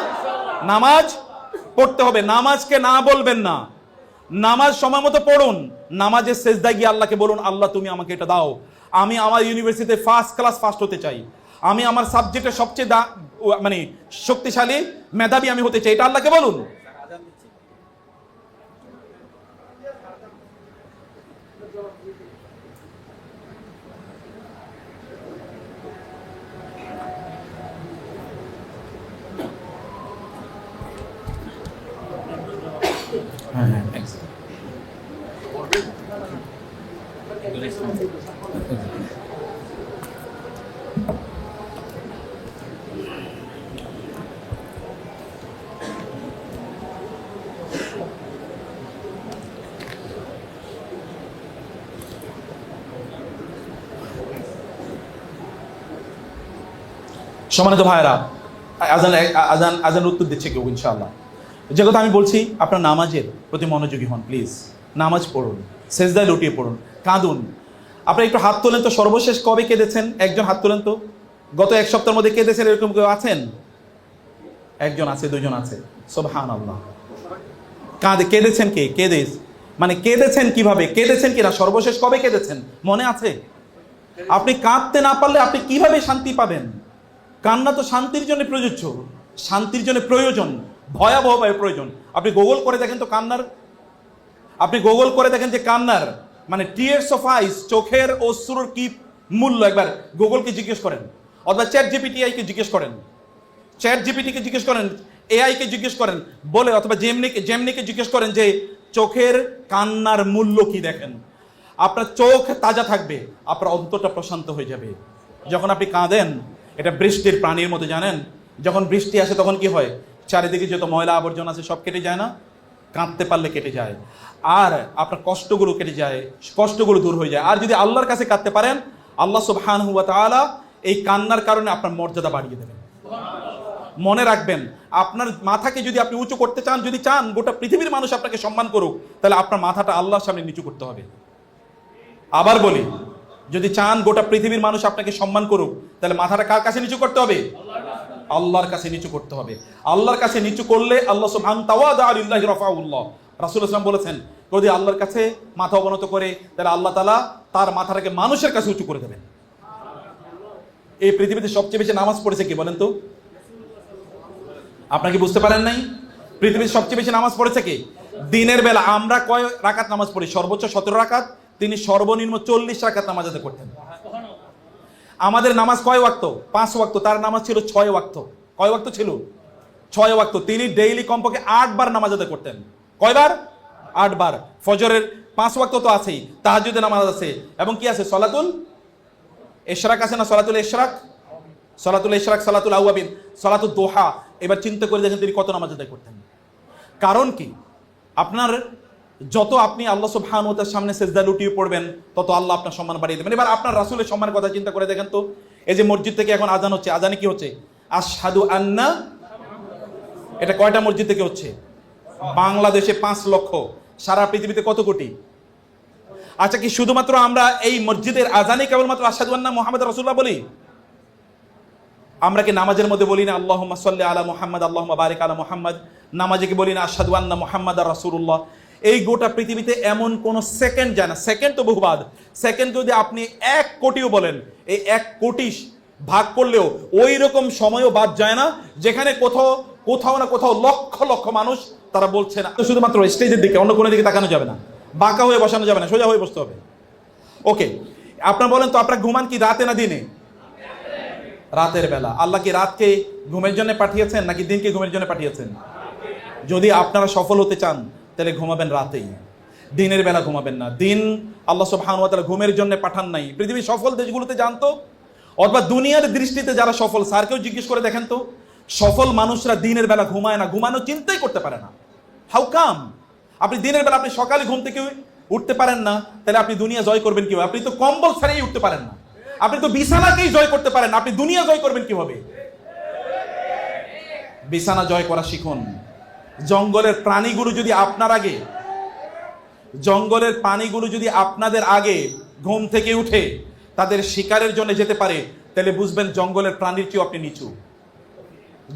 নামাজ পড়তে হবে, নামাজকে না বলবেন না। নামাজ সময় মতো পড়ুন, নামাজের সেজদায় গিয়ে আল্লাহকে বলুন আল্লাহ তুমি আমাকে এটা দাও, আমি আমার ইউনিভার্সিটিতে ফার্স্ট ক্লাস ফার্স্ট হতে চাই, আমি আমার সাবজেক্টে সবচেয়ে মানে শক্তিশালী মেধাবী আমি হতে চাই, এটা আল্লাহকে বলুন। সম্মানিত ভাইরা, আজান উত্তর দিচ্ছে কেউ ইনশাআল্লাহ। যে কথা আমি বলছি, আপনার নামাজের প্রতি মনোযোগী হন প্লিজ। নামাজ পড়ুন, সেজদায় লুটিয়ে পড়ুন, কাঁদুন। আপনি একটু হাত তোলেন তো, সর্বশেষ কবে কেঁদেছেন? একজন হাত তোলেন তো, গত এক সপ্তাহের মধ্যে কেঁদেছেন এরকম কেউ আছেন? একজন আছে, দুজন আছে, সুবহানাল্লাহ। কেঁদেছেন কে? মানে কেঁদেছেন কিভাবে, কেঁদেছেন কিনা, সর্বশেষ কবে কেঁদেছেন মনে আছে? আপনি কাঁদতে না পারলে আপনি কিভাবে শান্তি পাবেন? কান্না তো শান্তির জন্য প্রযোজ্য, শান্তির জন্য প্রয়োজন, ভয়াবহভাবে প্রয়োজন। আপনি গুগল করে দেখেন তো কান্নার, আপনি গুগল করে দেখেন যে কান্নার মানে টিয়ার্স অফ আইস, চোখের অশ্রুর কি মূল্য, একবার গুগলকে জিজ্ঞেস করেন, অথবা চ্যাট জিপিটি কে জিজ্ঞেস করেন, চ্যাট জিপিটিকে জিজ্ঞেস করেন, এআই কে জিজ্ঞেস করেন বলে, অথবা জেমনিকে জিজ্ঞেস করেন যে চোখের কান্নার মূল্য কি। দেখেন আপনার চোখ তাজা থাকবে, আপনার অন্তরটা প্রশান্ত হয়ে যাবে। যখন আপনি কাঁদেন, এটা বৃষ্টির প্রাণীর মতো, জানেন যখন বৃষ্টি আসে তখন কি হয়? চারিদিকে যত ময়লা আবর্জনা আছে সব কেটে যায় না? কাঁদতে পারলে কেটে যায়, আর আপনার কষ্টগুলো কেটে যায়, কষ্টগুলো দূর হয়ে যায়। আর যদি আল্লাহর কাছে কাঁদতে পারেন, আল্লাহ সুবহানাহু ওয়া তাআলা এই কান্নার কারণে আপনার মর্যাদা বাড়িয়ে দেবেন। মনে রাখবেন, আপনার মাথাকে যদি আপনি উঁচু করতে চান, যদি চান গোটা পৃথিবীর মানুষ আপনাকে সম্মান করুক, তাহলে আপনার মাথাটা আল্লাহর সামনে নিচু করতে হবে। আবার বলি, যদি চান গোটা পৃথিবীর মানুষ আপনাকে সম্মান করুক, তাহলে মাথাটা কার কাছে নিচু করতে হবে? আল্লাহর কাছে নিচু করতে হবে। আল্লাহর কাছে নিচু করলে আল্লাহ সুবহানাহু তাওয়াদা লিল্লাহি রাফাউল্লাহ, রাসূল সাল্লাল্লাহু আলাইহি ওয়াসাল্লাম বলেছেন, যদি আল্লাহর কাছে মাথা অবনত করে, তাহলে আল্লাহ তাআলা তার মাথাটাকে মানুষের কাছে উঁচু করে দেবেন। এই পৃথিবীতে সবচেয়ে বেশি নামাজ পড়েছে কি বলেন তো? আপনাকে বুঝতে পারেন নাই? পৃথিবীর সবচেয়ে বেশি নামাজ পড়েছে কি? দিনের বেলা আমরা কয় রাকাত নামাজ পড়ি? সর্বোচ্চ 17 রাকাত, তিনি সর্বনিম্ন 40 রাকাত নামাজ আদায় করতেন। আমাদের নামাজ কয় ওয়াক্ত? 5 ওয়াক্ত, তার নামাজ ছিল 6 ওয়াক্ত। কয় ওয়াক্ত ছিল? 6 ওয়াক্ত। তিনি ডেইলি কমপক্ষে 8 বার নামাজ আদায় করতেন। কয়বার? 8 বার। ফজরের 5 ওয়াক্ত তো আছেই, তাহাজ্জুদের নামাজ আছে, এবং কি আছে? সলাতুল ইশরাক আছে না? সলাতুল ইশরাক, সলাতুল ইশরাক, সলাতুল আওয়াবিন, সলাতুল দোহা। এবার চিন্তা করে দেখেন তিনি কত নামাজ আদায় করতেন। কারণ কি? আপনার যত আপনি আল্লাহ সুবহানাহু ওয়া তাআলার সামনে সিজদা লুটিয়ে পড়বেন, তত আল্লাহ আপনার সম্মান বাড়িয়ে দেবেন। এবার আপনার রাসূলের সম্মানের কথা চিন্তা করে দেখেন তো, এই যে মসজিদ থেকে এখন আজান হচ্ছে, আজানে কি হচ্ছে? আশহাদু আন্না। এটা কয়টা মসজিদ থেকে হচ্ছে? বাংলাদেশে 5 লক্ষ, সারা পৃথিবীতে কত কোটি? আচ্ছা, কি শুধুমাত্র আমরা এই মসজিদের আজানে কেবলমাত্র আশহাদু আন্না মুহাম্মাদুর রাসূলুল্লাহ বলি? আমরা কি নামাজের মধ্যে বলি না আল্লাহুম্মা সাল্লি আলা মুহাম্মাদ, আল্লাহুম্মা বারিক আলা মুহাম্মাদ? নামাজে কি বলি না আশহাদু আন্না মুহাম্মাদার রাসূলুল্লাহ? এই গোটা পৃথিবীতে এমন কোন সেকেন্ড যায় না, সেকেন্ড তো বহুবাদ, সেকেন্ড যদি আপনি 1 কোটিও বলেন, এই 1 কোটি ভাগ করলেও ওই রকম সময়ও বাদ যায় না যেখানে কোথাও না কোথাও লক্ষ লক্ষ মানুষ তারা বলছে না। শুধুমাত্র স্টেজের দিকে, অন্য কোনো দিকে তাকানো যাবে না, বাঁকা হয়ে বসানো যাবে না, সোজা হয়ে বসতে হবে। ওকে, আপনারা বলেন তো, আপনারা ঘুমান কি রাতে না দিনে? রাতের বেলা। আল্লাহ কি রাতকে ঘুমের জন্য পাঠিয়েছেন নাকি দিনকে ঘুমের জন্য পাঠিয়েছেন? যদি আপনারা সফল হতে চান তাহলে ঘুমাবেন রাতেই, দিনের বেলা ঘুমাবেন না। দিন আল্লাহ সুবহানাহু ওয়া তাআলা ঘুমের জন্য পাঠান নাই। পৃথিবীর সফল দেশগুলোতে জানতো, অথবা দুনিয়ার দৃষ্টিতে যারা সফল, স্যারকেও জিজ্ঞেস করে দেখেন তো, সফল মানুষরা দিনের বেলা ঘুমায় না, ঘুমানো চিন্তাই করতে পারে না। How come? আপনি দিনের বেলা, আপনি সকালে ঘুম থেকে উঠতে পারেন না, তাহলে আপনি দুনিয়া জয় করবেন কিভাবে? আপনি তো কম্বল ছাড়াই উঠতে পারেন না, আপনি তো বিছানাকেই জয় করতে পারেন না, আপনি দুনিয়া জয় করবেন কিভাবে? বিছানা জয় করা শিখুন। জঙ্গলের প্রাণীগুলো যদি আপনাদের আগে ঘুম থেকে উঠে তাদের শিকারের জন্য যেতে পারে, তাহলে বুঝবেন জঙ্গলের প্রাণীর চেয়েও আপনি নিচু,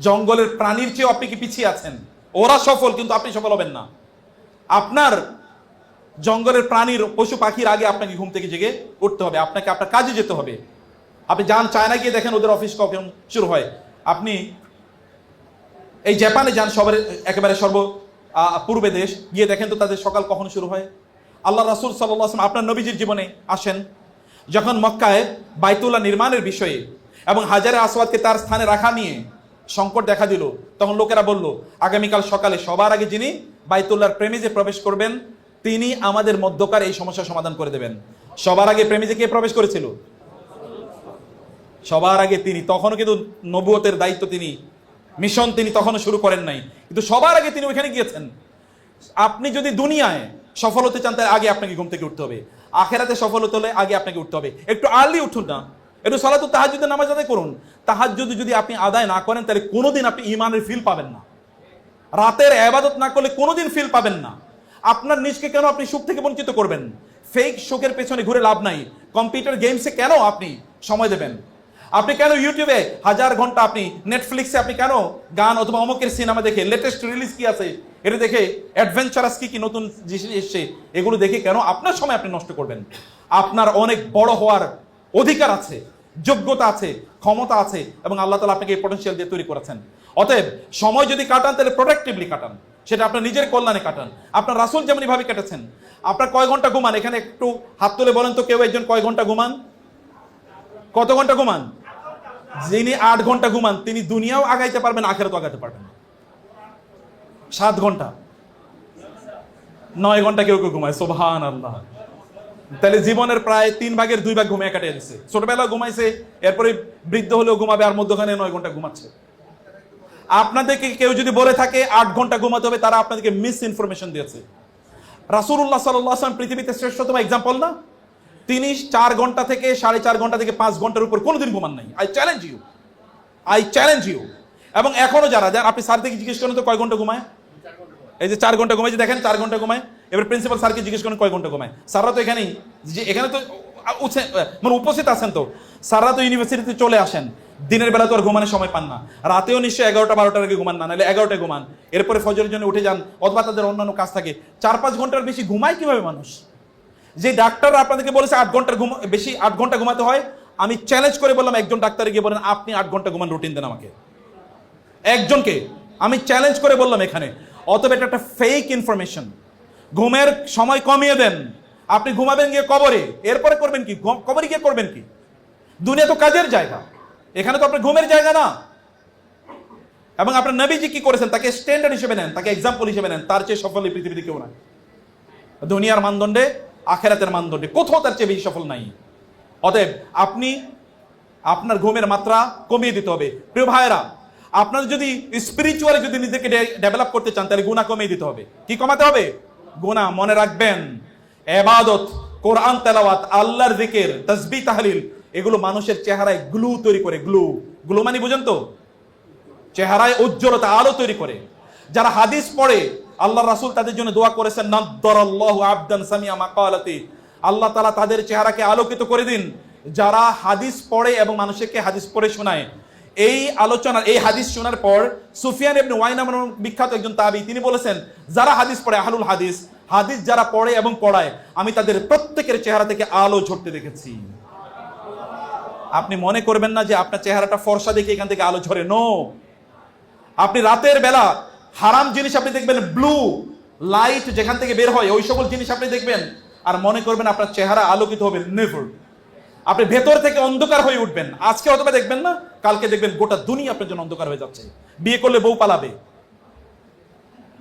জঙ্গলের প্রাণীর চেয়েও আপনি কি পিছিয়ে আছেন। ওরা সফল, কিন্তু আপনি সফল হবেন না। আপনার জঙ্গলের প্রাণীর, পশু পাখির আগে আপনাকে ঘুম থেকে জেগে উঠতে হবে, আপনাকে আপনার কাজে যেতে হবে। আপনি যান চায়না গিয়ে দেখেন ওদের অফিস কখন শুরু হয়। আপনি এই জাপানে যান, সবার একেবারে পূর্বে দেশ, গিয়ে দেখেন তো তাদের সকাল কখন শুরু হয়। আল্লাহ রাসূল সাল্লাল্লাহু আলাইহি ওয়াসাল্লাম আপনার নবীজির জীবনে আসেন, যখন মক্কায় বাইতুল্লাহ নির্মাণের বিষয়ে এবং হাজারে আসওয়াদকে তার স্থানে রাখা নিয়ে সংকট দেখা দিল, তখন লোকেরা বলল, আগামীকাল সকালে সবার আগে যিনি বাইতুল্লাহর প্রেমিজে প্রবেশ করবেন, তিনি আমাদের মধ্যকার এই সমস্যার সমাধান করে দেবেন। সবার আগে প্রেমিজে কে প্রবেশ করেছিল? সবার আগে তিনি। তখনও কিন্তু নবুয়তের দায়িত্ব তিনি, মিশন তিনি তখনও শুরু করেন নাই, কিন্তু সবার আগে তিনি ওইখানে গিয়েছেন। আপনি যদি দুনিয়ায় সফল হতে চান, তাহলে আগে আপনাকে ঘুম থেকে উঠতে হবে। আখেরাতে সফল হতে হলে আগে আপনাকে উঠতে হবে। একটু আর্লি উঠুন না, একটু সালাতুত তাহাজ্জুদের নামাজ আদায় করুন। তাহাজ্জুদ যদি আপনি আদায় না করেন, তাহলে কোনোদিন আপনি ঈমানের ফিল পাবেন না। রাতের ইবাদত না করলে কোনোদিন ফিল পাবেন না। আপনার নিজকে কেন আপনি সুখ থেকে বঞ্চিত করবেন? ফেক সুখের পেছনে ঘুরে লাভ নাই। কম্পিউটার গেমসে কেন আপনি সময় দেবেন? আপনি কেন ইউটিউবে 1000 ঘন্টা, আপনি নেটফ্লিক্সে আপনি কেন গান অথবা অমুকের সিনেমা দেখে, লেটেস্ট রিলিজ কি আছে এটা দেখে, অ্যাডভেঞ্চারাস কি কি নতুন জিনিস এসছে এগুলো দেখে কেন আপনার সময় আপনি নষ্ট করবেন? আপনার অনেক বড় হওয়ার অধিকার আছে, যোগ্যতা আছে, ক্ষমতা আছে, এবং আল্লাহ তাআলা আপনাকে এই পটেনশিয়াল দিয়ে তৈরি করেছেন। অতএব সময় যদি কাটান তাহলে প্রোডাক্টিভলি কাটান, সেটা আপনার নিজের কল্যাণে কাটান। আপনার রাসূল যেমন ভাবে কেটেছেন। আপনার কয় ঘন্টা ঘুমান? এখানে একটু হাত তুলে বলেন তো কেউ একজন কয় ঘন্টা ঘুমান? কত ঘন্টা ঘুমান? যিনি 8 ঘন্টা ঘুমান তিনি দুনিয়াও আগাইতে পারবেন, আখিরাতও আগাইতে পারবেন। 7 ঘন্টা, 9 ঘন্টা কেউ কেউ ঘুমায়, সুবহানাল্লাহ। তাহলে জীবনের প্রায় 3/2 ভাগ ঘুমিয়ে কাটিয়ে দিচ্ছে। ছোটবেলা ঘুমাইছে, এরপরে বৃদ্ধ হলেও ঘুমাবে, আর মধ্যখানে 9 ঘন্টা ঘুমাচ্ছে। আপনাদেরকে কেউ যদি বলে থাকে 8 ঘন্টা ঘুমাতে হবে, তারা আপনাদেরকে মিস ইনফরমেশন দিয়েছে। রাসূলুল্লাহ সাল্লাল্লাহু আলাইহি ওয়াসাল্লাম পৃথিবীতে শ্রেষ্ঠতম এক্সাম্পল না? তিনি 4 ঘন্টা থেকে 4.5 ঘন্টা থেকে 5 ঘন্টার উপর কোনোদিন ঘুমান নাই। I challenge you. এবং এখনো যারা আপনি স্যার থেকে জিজ্ঞেস করেন তো কয় ঘন্টা ঘুমায়? এই যে 4 ঘন্টা ঘুমায়, যে দেখেন 4 ঘন্টা ঘুমায়। এবার প্রিন্সিপাল স্যারকে জিজ্ঞেস করেন কয় ঘন্টা ঘুমায়। স্যাররা তো এখানেই, যে এখানে তো মানে উপস্থিত আছেন, তো স্যাররা তো ইউনিভার্সিটিতে চলে আসেন, দিনের বেলা তো আর ঘুমানোর সময় পান না। রাতেও নিশ্চয়ই 11টা-12টার আগে ঘুমান না, নাহলে 11টায় ঘুমান, এরপরে ফজরের জন্য উঠে যান, অথবা তাদের অন্যান্য কাজ থাকে। 4-5 ঘন্টার বেশি ঘুমায় কিভাবে মানুষ? যে ডাক্তার আপনাদেরকে বলেছে 8 ঘন্টার বেশি 8 ঘন্টা ঘুমাতে হয়, আমি চ্যালেঞ্জ করে বললাম একজন ডাক্তারে গিয়ে বলেন আপনি 8 ঘন্টা ঘুমান, রুটিন দেন আমাকে। একজনকে আমি চ্যালেঞ্জ করে বললাম এখানে। অতএব এটা একটা ফেক ইনফরমেশন। ঘুমের সময় কমিয়ে দেন। আপনি ঘুমাবেন গিয়ে কবরে, এরপরে করবেন কি? কবরে গিয়ে করবেন কি? দুনিয়া তো কাজের জায়গা, এখানে তো আপনার ঘুমের জায়গা না। এবং আপনার নবীজি কি করেছেন তাকে স্ট্যান্ডার্ড হিসেবে নেন, তাকে এক্সাম্পল হিসেবে নেন। তার চেয়ে সফল এই পৃথিবীতে কেউ না। দুনিয়ার মানদণ্ডে, আখেরাতের মানদণ্ডে কোথাও তার চেয়ে বেশি সফল নাই। অতএব আপনি আপনার ঘুমের মাত্রা কমিয়ে দিতে হবে। প্রিয় ভাইয়েরা, আপনার যদি স্পিরিচুয়ালি যদি নিজেকে ডেভেলপ করতে চান, তাহলে গুনাহ কমিয়ে দিতে হবে। কি কমাতে হবে? গুনাহ। মনে রাখবেন, ইবাদত, কোরআন তেলাওয়াত, আল্লাহর জিকির, তাসবিহ, তাহলিল, এগুলো মানুষের চেহারায় গ্লু তৈরি করে। গ্লু মানে বুঝেন তো? চেহারায় উজ্জ্বলতা, আলো তৈরি করে। যারা হাদিস পড়ে, আল্লাহ রাসূল তাদের জন্য দোয়া করেছেন, নাদ্দারাল্লাহু আবদান সামিয়া মাকালাতি, আল্লাহ তাআলা তাদের চেহারাকে আলোকিত করে দিন। যারা হাদিস পড়ে এবং মানুষকে হাদিস পড়ে শোনায়। এই আলোচনা, এই হাদিস শোনার পর সুফিয়ান ইবনে ওয়াইনা নামক বিখ্যাত একজন তাবী, তিনি বলেছেন, যারা হাদিস পড়ে, আহলুল হাদিস, হাদিস যারা পড়ে এবং পড়ায়, আমি তাদের প্রত্যেকের চেহারা থেকে আলো ঝরতে দেখেছি। আপনি মনে করবেন না যে আপনার চেহারাটা ফর্সা দেখে এখান থেকে আলো ঝরে। নো, আপনি রাতের বেলা হারাম জিনিস আপনি দেখবেন, ব্লু লাইট যেখান থেকে বের হয়, ওই সকল জিনিস আপনি দেখবেন, আর মনে করবেন আপনার চেহারা আলোকিত হবে। নেভার। আপনি ভেতর থেকে অন্ধকার হয়ে উঠবেন। আজকে অথবা দেখবেন না, কালকে দেখবেন গোটা দুনিয়া আপনার জন্য অন্ধকার হয়ে যাচ্ছে। বিয়ে করলে বউ পালাবে,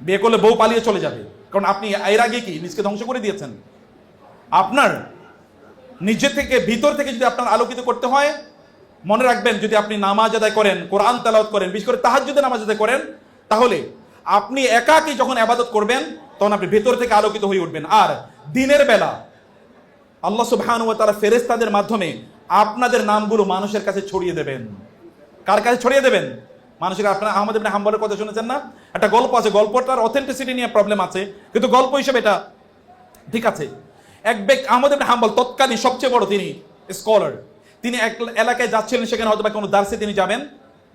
বিয়ে করলে বউ পালিয়ে চলে যাবে, কারণ আপনি এর আগে কি নিজকে ধ্বংস করে দিয়েছেন। আপনার নিজে থেকে, ভিতর থেকে যদি আপনার আলোকিত করতে হয়, মনে রাখবেন, যদি আপনি নামাজ আদায় করেন, কোরআন তেলাওয়াত করেন, বিশেষ করে তাহাজ্জুদে নামাজ আদায় করেন, তাহলে আপনি একাকী যখন ইবাদত করবেন, তখন আপনি ভেতর থেকে আলোকিত হয়ে উঠবেন। আর দিনের বেলা আল্লাহ সুবহানাহু ওয়া তাআলা ফেরেশতাদের মাধ্যমে আপনাদের নামগুলো মানুষের কাছে ছড়িয়ে দেবেন। কার কাছে ছড়িয়ে দেবেন? মানুষের। আপনারা আহমদ ইবনে হাম্বলের কথা শুনেছেন না? একটা গল্প আছে, গল্পটার অথেন্টিসিটি নিয়ে প্রবলেম আছে, কিন্তু গল্প হিসেবে এটা ঠিক আছে। এক ব্যক্তি, আহমদ ইবনে হাম্বল তৎকালীন সবচেয়ে বড় তিনি স্কলার, তিনি এক এলাকায় যাচ্ছিলেন, সেখানে হয়তো বা কোনো দার্সে তিনি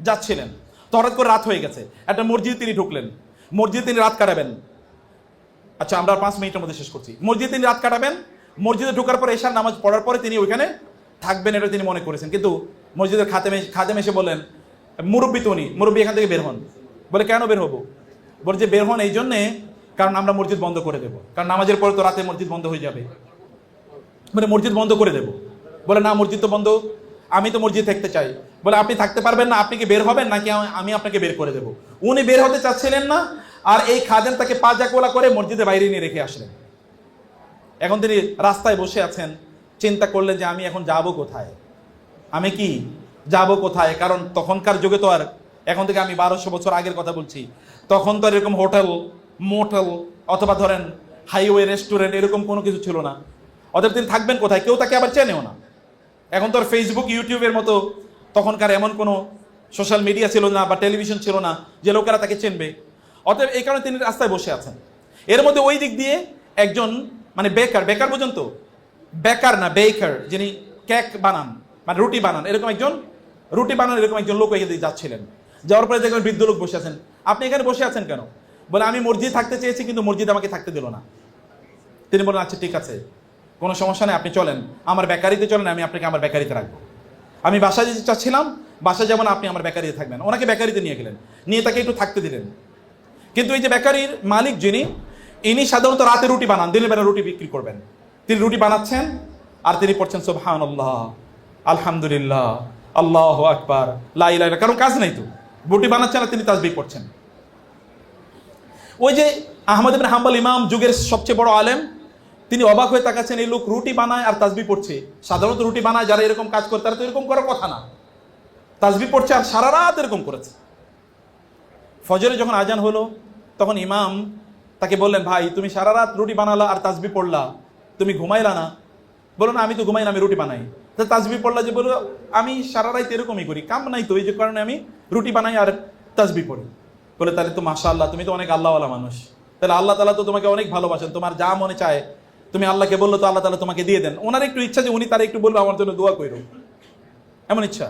যাচ্ছিলেন। তো হঠাৎ করে রাত হয়ে গেছে, একটা মসজিদে তিনি ঢুকলেন। মসজিদে তিনি রাত কাটাবেন। আচ্ছা, আমরা 5 মিনিটের মধ্যে শেষ করছি। মসজিদে তিনি রাত কাটাবেন। মসজিদে ঢোকার পরে এশার নামাজ পড়ার পরে তিনি ওইখানে থাকবেন, এটা তিনি মনে করেছেন। কিন্তু মসজিদের খাদেম এসে বলেন, মুরব্বী তো উনি, মুরব্বী এখান থেকে বের হন। বলে কেন বের হবো? বলে যে বের হন এই জন্যে, কারণ আমরা মসজিদ বন্ধ করে দেবো, কারণ নামাজের পরে তো রাতে মসজিদ বন্ধ হয়ে যাবে, মানে মসজিদ বন্ধ করে দেবো। বলে না, মসজিদ তো বন্ধ, আমি তো মসজিদ থাকতে চাই। বলে আপনি থাকতে পারবেন না, আপনি কি বের হবেন নাকি আমি আপনাকে বের করে দেবো? উনি বের হতে চাচ্ছিলেন না, আর এই খাদেম তাকে পাজাকোলা করে মসজিদের বাইরে নিয়ে রেখে আসলেন। এখন তিনি রাস্তায় বসে আছেন, চিন্তা করলেন যে আমি এখন যাব কোথায়, আমি কি যাব কোথায়? কারণ তখনকার যুগে তো আর, এখন থেকে আমি 1200 বছর আগের কথা বলছি, তখন তো এরকম হোটেল, মোটেল অথবা ধরেন হাইওয়ে রেস্টুরেন্ট এরকম কোনো কিছু ছিল না। অতএব তিনি থাকবেন কোথায়? কেউ তাকে আবার চেনেও না। এখন তো আর ফেসবুক, ইউটিউবের মতো তখনকার এমন কোনো সোশ্যাল মিডিয়া ছিল না বা টেলিভিশন ছিল না যে লোকেরা তাকে চিনবে। অতএব এই কারণে তিনি রাস্তায় বসে আছেন। এর মধ্যে ওই দিক দিয়ে একজন, মানে বেকার পর্যন্ত বেকার না বেকার, যিনি কেক বানান মানে রুটি বানান, এরকম একজন রুটি বানান এরকম একজন লোক এখানে যাচ্ছিলেন। যাওয়ার পরে দেখবেন বৃদ্ধ লোক বসে আছেন। আপনি এখানে বসে আছেন কেন? বলে আমি মসজিদ থাকতে চেয়েছি কিন্তু মসজিদ আমাকে থাকতে দিল না। তিনি বলেন আচ্ছা ঠিক আছে, কোনো সমস্যা নেই, আপনি চলেন আমার বেকারিতে চলেন, আমি আপনাকে আমার বেকারিতে রাখবো। আমি বাসায় যেতে চাচ্ছিলাম, বাসায় যেমন আপনি আমার বেকারিতে থাকবেন। ওনাকে বেকারিতে নিয়ে গেলেন, নিয়ে তাকে একটু থাকতে দিলেন। কিন্তু এই যে বেকারির মালিক যিনি, ইনি সাধারণত রাতে রুটি বানান, দিনের বেলা রুটি বিক্রি করবেন। তিনি রুটি বানাচ্ছেন আর তিনি পড়ছেন সুবহানাল্লাহ, আলহামদুলিল্লাহ, আল্লাহু আকবার, লা ইলাহা ইল্লাল্লাহ, কারণ কাজ নাই তো, রুটি বানাচ্ছেন আর তিনি তাসবিহ পড়ছেন। ওই যে আহমদ ইবনে হাম্বল ইমাম, যুগের সবচেয়ে বড় আলেম, তিনি অবাক হয়ে তাকাচ্ছেন, এই লোক রুটি বানায় আর তাসবিহ পড়ছে। সাধারণত রুটি বানায় যারা এরকম কাজ করে তারা তো এরকম করার কথা না, তাসবিহ পড়ছে আর সারা রাত এরকম করেছে। ফজরে যখন আজান হলো তখন ইমাম তাকে বললেন, ভাই তুমি সারা রাত রুটি বানালা আর তাসবিহ পড়লা, তুমি ঘুমাইলা না? বলো না আমি তো ঘুমাই না, আমি রুটি বানাই। তো তাসবিহ পড়লা যে? বলো আমি সারা রাত এরকমই করি, কাম নাই তো, এই যে কারণে আমি রুটি বানাই আর তাসবিহ পড়ি। বলে তাহলে তো মাশাআল্লাহ, তুমি তো অনেক আল্লাহওয়ালা মানুষ, তাহলে আল্লাহ তাআলা তো তোমাকে অনেক ভালোবাসেন, তোমার যা মনে চায় তুমি আল্লাহকে বললো তো আল্লাহ তাআলা তোমাকে দিয়ে দেন। ওনার একটু ইচ্ছা যে উনি তারা একটু বলবো আমার জন্য দোয়া করো, এমন ইচ্ছা।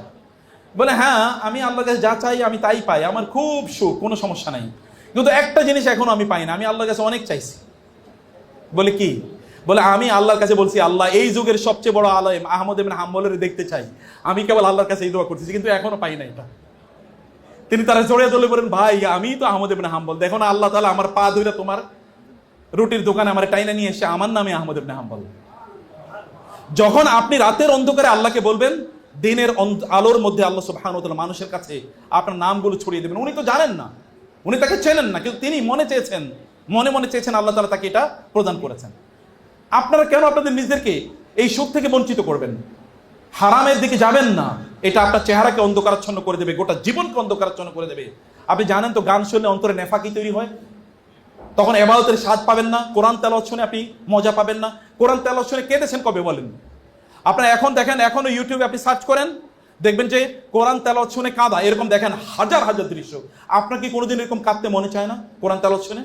বলে হ্যাঁ আমি আল্লাহর কাছে যা চাই আমি তাই পাই, আমার খুব সুখ, কোনো সমস্যা নাই, কিন্তু একটা জিনিস এখনো আমি পাই না, আমি আল্লাহর কাছে অনেক চাইছি। বলে কি? বলে আমি আল্লাহর কাছে বলছি, আল্লাহ এই যুগের সবচেয়ে বড় আলেম আহমদ ইবনে হাম্বলের দেখতে চাই, আমি কেবল আল্লাহর কাছে এই দোয়া করতেছি, কিন্তু এখনো পাই না এটা। তিনি তারা জড়িয়ে ধরে বলেন, ভাই আমি তো আহমদ ইবনে হাম্বল, দেখো না আল্লাহ তাআলা আমার পা ধরে তোমার রুটির দোকানে আমার টাইনা নিয়ে এসে আমার নামে আহমদ ইবনে হাম্বল। যখন আপনি রাতের অন্ধকারে আল্লাহকে বলবেন, দিনের আলোর মধ্যে আল্লাহ সুবহানাহু ওয়া তাআলা মানুষের কাছে আপনার নামগুলো ছড়িয়ে দেবেন। উনি তো জানেন না, উনি তাকে চেনেন না, কিন্তু তিনি মনে চেয়েছেন, মনে মনে চেয়েছেন, আল্লাহ তাআলা তাকে এটা প্রদান করেছেন। আপনারা কেন আপনাদের নিজেদেরকে এই সুখ থেকে বঞ্চিত করবেন? হারামের দিকে যাবেন না, এটা আপনার চেহারাকে অন্ধকারাচ্ছন্ন করে দেবে, গোটা জীবনকে অন্ধকারাচ্ছন্ন করে দেবে। আপনি জানেন তো গান শুনলে অন্তরে নেফাকি তৈরি হয়, তখন ইবাদতের স্বাদ পাবেন না। কোরআন তেলাওয়াত শুনে আপনি মজা পাবেন না। কোরআন তেলাওয়াত শুনে কেঁদেছেন কবে বলেন? আপনারা এখন দেখেন, এখনো ইউটিউবে আপনি সার্চ করেন, দেখবেন যে কোরআন তেলাওয়াত শুনে কাঁদা, এরকম দেখেন হাজার হাজার দৃশ্য। আপনার কি কোনোদিন এরকম কাঁদতে মনে চায় না কোরআন তেলাওয়াত শুনে?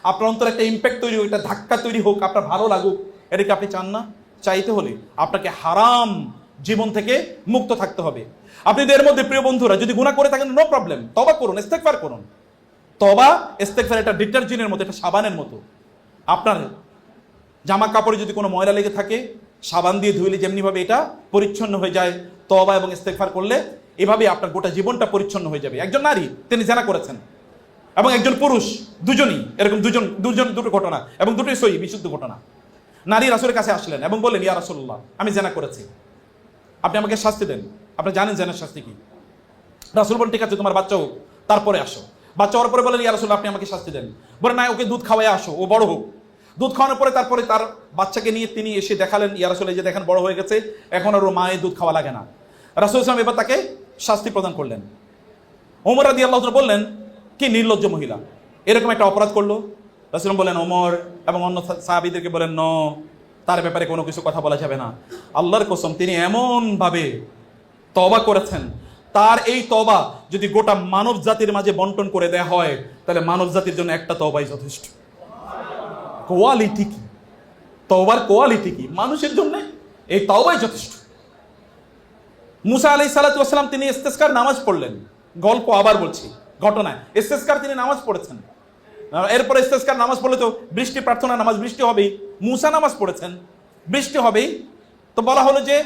আপনার অন্তরে একটা ইম্প্যাক্ট তৈরি হোক, একটা ধাক্কা তৈরি হোক, আপনার ভালো লাগুক, এটা কি আপনি চান না? চাইতে হলে আপনাকে হারাম জীবন থেকে মুক্ত থাকতে হবে। আপনি এর মধ্যে প্রিয় বন্ধুরা যদি গুনাহ করে থাকেন, নো প্রবলেম, তওবা করুন, ইস্তেগফার করুন। তওবা ইস্তেগফার এটা ডিটারজেন্টের মতো, এটা সাবানের মতো। আপনার জামা কাপড়ে যদি কোনো ময়লা লেগে থাকে, সাবান দিয়ে ধুইলে যেমনিভাবে এটা পরিচ্ছন্ন হয়ে যায়, তওবা এবং ইস্তেগফার করলে এভাবে আপনার গোটা জীবনটা পরিচ্ছন্ন হয়ে যাবে। একজন নারী তিনি জিনা করেছেন এবং একজন পুরুষ, দুজনই এরকম দুটো ঘটনা এবং দুটোই সহি বিশুদ্ধ ঘটনা। নারী রাসূলের কাছে আসলেন এবং বললেন, ইয়া রাসূলুল্লাহ আমি জিনা করেছি, আপনি আমাকে শাস্তি দেন, আপনি জানেন জিনার শাস্তি কি? রাসূল বলেন ঠিক আছে তোমার বাচ্চা হোক, তারপরে আসো। বাচ্চা হওয়ার পরে বলেন, ইয়া রাসূলুল্লাহ আপনি আমাকে শাস্তি দেন। বলেন না, ওকে দুধ খাওয়াই আসো, ও বড় হোক। দুধ খাওয়ানোর পরে তারপরে তার বাচ্চাকে নিয়ে তিনি এসে দেখালেন, ইয়া রাসূল এই যে দেখেন বড় হয়ে গেছে, এখন আর ও মায়ের দুধ খাওয়া লাগে না। রাসূল সাল্লাল্লাহু আলাইহি ওয়াসাল্লাম এবার তাকে শাস্তি প্রদান করলেন। ওমর রাদিয়াল্লাহু তাআলা বললেন, কি নির্লজ্জ মহিলা, এরকম একটা অপরাধ করলো। রাসূল বলেন, ওমর এবং অন্য সাহাবীদেরকে বলেন, ন তার ব্যাপারে কোনো কিছু কথা বলা যাবে না। আল্লাহর কসম তিনি এমন ভাবে তওবা করেছেন, তার এই তওবা যদি গোটা মানব জাতির মাঝে বন্টন করে দেয়া হয়, তাহলে মানব জাতির জন্য একটা তওবাই যথেষ্ট। কোয়ালিটি কি, তওবার কোয়ালিটি কি, মানুষের জন্য এই তওবাই যথেষ্ট। মুসা আলাইহিস সালাতু ওয়াস সালাম তিনি ইস্তেসকার নামাজ পড়লেন, গল্প আবার বলছি, ঘটনা। ইস্তেসকার তিনি নামাজ পড়েছেন, এরপরে ইস্তেসকার নামাজ পড়লে তো বৃষ্টি প্রার্থনা নামাজ, বৃষ্টি হবেই। মুসা নামাজ পড়েছেন, বৃষ্টি হবেই। তো বলা হলো যে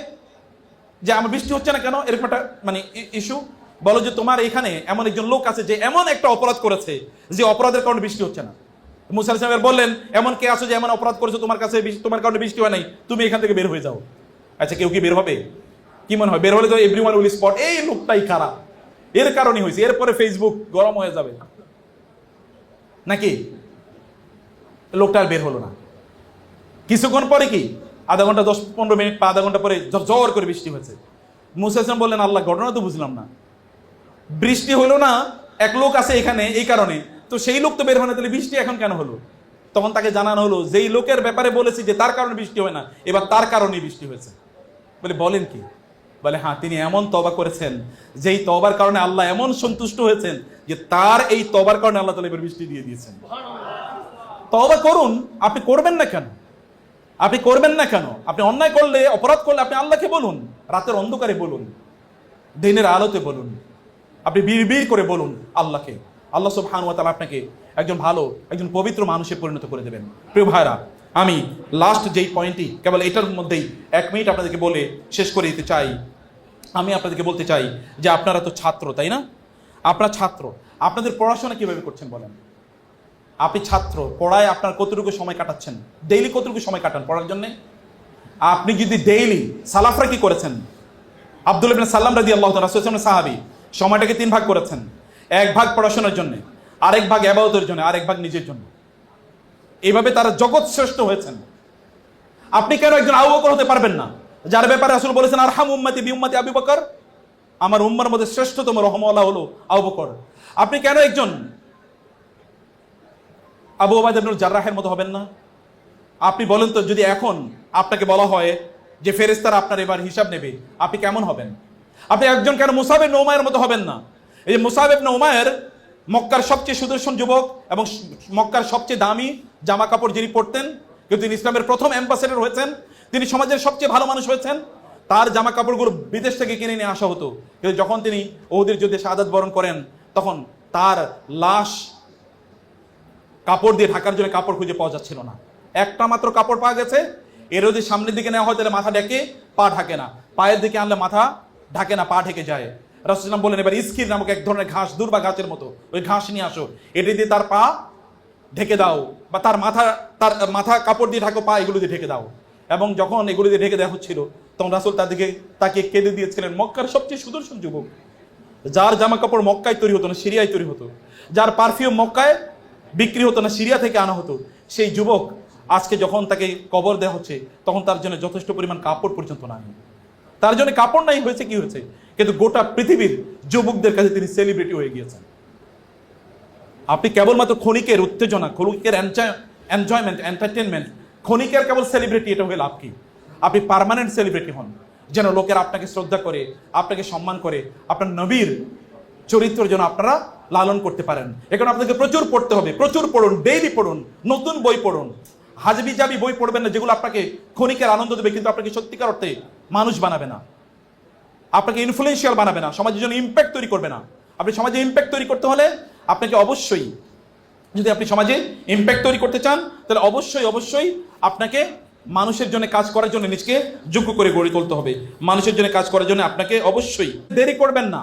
আমার বৃষ্টি হচ্ছে না কেন, এরকম একটা মানে ইস্যু। বলো যে তোমার এখানে এমন একজন লোক আছে যে এমন একটা অপরাধ করেছে যে অপরাধের কারণে বৃষ্টি হচ্ছে না। মুসা আলাইহিস সালাম বললেন, এমন কে আছো যে এমন অপরাধ করেছো তোমার কাছে তোমার কারণে বৃষ্টি হয় নাই, তুমি এখান থেকে বের হয়ে যাও। আচ্ছা কেউ কি বের হবে? কি মনে হয় বের হলে তো এভরিওয়ান উইল স্পট এই লোকটাই খারাপ, এর কারণে হয়েছে, এরপরে ফেসবুক গরম হয়ে যাবে নাকি? লোকটা আর বের হলো না। কিছুক্ষণ পরে কি আধা ঘন্টা 10-15 মিনিট বা আধা ঘন্টা পরে জোর করে বৃষ্টি হয়েছে। মুসা আলাইহিস সালাম বললেন, আল্লাহ ঘটনা তো বুঝলাম না, বৃষ্টি হলো না, এক লোক আছে এখানে এই কারণে, তো সেই লোক তো বের হয় না, তাহলে বৃষ্টি এখন কেন হলো? তখন তাকে জানানো হলো, যেই লোকের ব্যাপারে বলেছি যে তার কারণে বৃষ্টি হয় না, এবার তার কারণেই বৃষ্টি হয়েছে। বলে বলেন কি? বলে হ্যাঁ, তিনি এমন তওবা করেছেন যেই তওবার কারণে আল্লাহ এমন সন্তুষ্ট হয়েছেন যে তার এই তওবার কারণে আল্লাহ তাআলা এবার বৃষ্টি দিয়ে দিয়েছেন। তওবা করুন, আপনি করবেন না কেন? আপনি করবেন না কেন? আপনি অন্যায় করলে, অপরাধ করলে আপনি আল্লাহকে বলুন, রাতের অন্ধকারে বলুন, দিনের আলোতে বলুন, আপনি বিড়বিড় করে বলুন আল্লাহকে। আল্লাহ সুবহানাহু ওয়া তাআলা আপনাকে একজন ভালো, একজন পবিত্র মানুষে পরিণত করে দেবেন। প্রিয় ভাইরা, আমি লাস্ট যেই পয়েন্টটি, কেবল এটার মধ্যেই 1 মিনিট আপনাদেরকে বলে শেষ করে দিতে চাই। আমি আপনাদেরকে বলতে চাই যে আপনারা তো ছাত্র, তাই না? আপনারা ছাত্র, আপনাদের পড়াশোনা কিভাবে করছেন বলেন? আপনি ছাত্র, পড়ায় আপনার কতটুকু সময় কাটাচ্ছেন? ডেইলি কতটুকু সময় কাটান পড়ার জন্য? আপনি যদি ডেইলি, সালাফরা কি করেছেন? আব্দুল্লাহ ইবনে সাল্লাম রাদিয়াল্লাহু তাআলা, রাসূল সাল্লাল্লাহু আলাইহি ওয়াসাল্লাম সাহাবী, সময়টাকে 3 ভাগ করেছেন। 1 ভাগ পড়াশোনার জন্য, আরেক ভাগ ইবাদতের জন্য, আরেক ভাগ নিজের জন্য। এইভাবে তারা জগৎ শ্রেষ্ঠ হয়েছেন। আপনি কেন একজন আবু বকর হতে পারবেন না, যার ব্যাপারে রাসূল বলেছেন আরহাম উম্মতি বি উম্মতি আবু বকর, আমার উম্মার মধ্যে শ্রেষ্ঠতম রহমওয়ালা হলো আবু বকর। আপনি কেন একজন আবু উবাইদা ইবনুল জাররাহের মতো হবেন না? আপনি বলেন তো, যদি এখন আপনাকে বলা হয় যে ফেরেশতারা আপনার এবার হিসাব নেবে, আপনি কেমন হবেন? আপনি একজন কেন মুসাব ইবনে উমাইরের মতো হবেন না? এই যে মুসাব ইবনে উমাইর মক্কার সবচেয়ে সুদর্শন যুবক এবং মক্কার সবচেয়ে দামি জামা কাপড় যিনি পরতেন, কিন্তু তিনি ইসলামের প্রথম অ্যাম্বাসেডর হয়েছেন, তিনি সমাজের সবচেয়ে ভালো মানুষ হয়েছেন। তার জামা কাপড়গুলো বিদেশ থেকে কিনে নিয়ে আসা হতো, কিন্তু যখন তিনি উহুদের যুদ্ধে শাহাদাত বরণ করেন, তখন তার লাশ কাপড় দিয়ে ঢাকার জন্য কাপড় খুঁজে পাওয়া যাচ্ছিল না। একটা মাত্র কাপড় পাওয়া গেছে, এর যদি সামনের দিকে নেওয়া হয় তাহলে মাথা ঢেকে, পা ঢাকে না, পায়ের দিকে আনলে মাথা ঢাকে না, পা ঢেকে যায়। রাসূল সাল্লাল্লাহু বলেন, এবার ইস্কির নামক এক ধরনের ঘাস, দুর্বা গাছের মতো, ওই ঘাস নিয়ে আসো, এটি দিয়ে তার পা ঢেকে দাও, বা তার মাথা কাপড় দিয়ে ঢাকো, পা এগুলো দিয়ে ঢেকে দাও। এবং যখন এগুলো দিয়ে ঢেকে দেওয়া হচ্ছিল, তখন রাসূল তার দিকে তাকে কেঁদে দিয়েছিলেন। মক্কার সবচেয়ে সুদর্শন যুবক, যার জামা কাপড় মক্কায় তৈরি হতো না, সিরিয়ায় তৈরি হতো, যার পারফিউম মক্কায় বিক্রি হতো না, সিরিয়া থেকে আনা হতো, সেই যুবক আজকে যখন তাকে কবর দেওয়া হচ্ছে, তখন তার জন্য যথেষ্ট পরিমাণ কাপড় পর্যন্ত নাই। তার জন্য কাপড় নাই, হয়েছে কি হয়েছে? কিন্তু গোটা পৃথিবীর যুবকদের কাছে তিনি সেলিব্রিটি হয়ে গিয়েছেন। আপনি কেবলমাত্র ক্ষণিকের উত্তেজনা, ক্ষণিকের এনজয়মেন্ট, এন্টারটেনমেন্ট, ক্ষণিকের কেবল সেলিব্রিটি, এটা হয়ে লাভ কি? আপনি পার্মানেন্ট সেলিব্রিটি হন, যেন লোকেরা আপনাকে শ্রদ্ধা করে, আপনাকে সম্মান করে, আপনার নবীর চরিত্র যেন আপনারা লালন করতে পারেন। এখন আপনাকে প্রচুর পড়তে হবে, প্রচুর পড়ুন, ডেইলি পড়ুন, নতুন বই পড়ুন। হাজবি জাবি বই পড়বেন না, যেগুলো আপনাকে ক্ষণিকের আনন্দ দেবে কিন্তু আপনাকে সত্যিকার অর্থে মানুষ বানাবে না, আপনাকে ইনফ্লুয়েন্সিয়াল বানাবে না, সমাজের জন্য ইম্প্যাক্ট তৈরি করবে না। আপনি সমাজে ইম্প্যাক্ট তৈরি করতে হলে আপনাকে অবশ্যই, যদি আপনি সমাজে ইম্প্যাক্ট তৈরি করতে চান, তাহলে অবশ্যই আপনাকে মানুষের জন্য কাজ করার জন্য নিজকে যোগ্য করে গড়ে তুলতে হবে। মানুষের জন্য কাজ করার জন্য আপনাকে অবশ্যই দেরি করবেন না।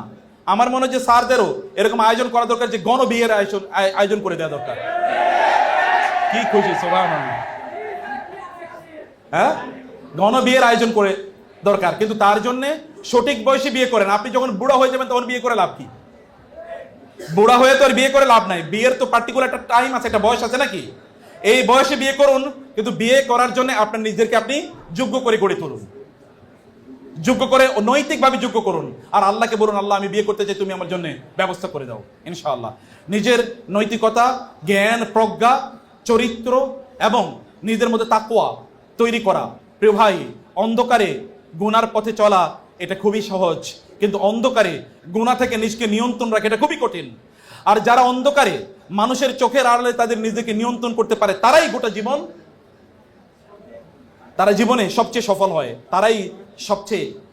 আমার মনে হয় যে স্যারদেরও এরকম আয়োজন করা দরকার, যে গণ বিয়ের আয়োজন করে দেওয়া দরকার। কি খুশি, সুবহানাল্লাহ। হ্যাঁ, গণ বিয়ের আয়োজন করে দরকার, কিন্তু তার জন্য সঠিক বয়সে বিয়ে করেন। আপনি যখন বুড়া হয়ে যাবেন তখন বিয়ে করে লাভ কি? বুড়া হয়ে তো আর বিয়ে করে লাভ নাই। বিয়ের তো পার্টিকুলার একটা টাইম আছে, একটা বয়স আছে নাকি? এই বয়সে বিয়ে করুন, কিন্তু বিয়ে করার জন্য আপনার নিজেদেরকে আপনি যোগ্য করে গড়ে তুলুন, যোগ্য করে, নৈতিকভাবে যোগ্য করুন। আর আল্লাহকে বলুন, আল্লাহ আমি বিয়ে করতে চাই, তুমি আমার জন্য ব্যবস্থা করে দাও, ইনশাআল্লাহ। নিজের নৈতিকতা, জ্ঞান, প্রজ্ঞা, চরিত্র এবং নিজের মধ্যে তাকওয়া তৈরি করা। প্রিয় ভাই, অন্ধকারে গুনার পথে চলা এটা খুবই সহজ, কিন্তু অন্ধকারে গুনাহ থেকে নিজকে নিয়ন্ত্রণ রাখা এটা খুবই কঠিন। আর যারা অন্ধকারে মানুষের চোখের আড়ালে তাদের নিজেকে নিয়ন্ত্রণ করতে পারে, তারাই গোটা জীবন, তারা জীবনে সবচেয়ে সফল হয়, তারাই সবচেয়ে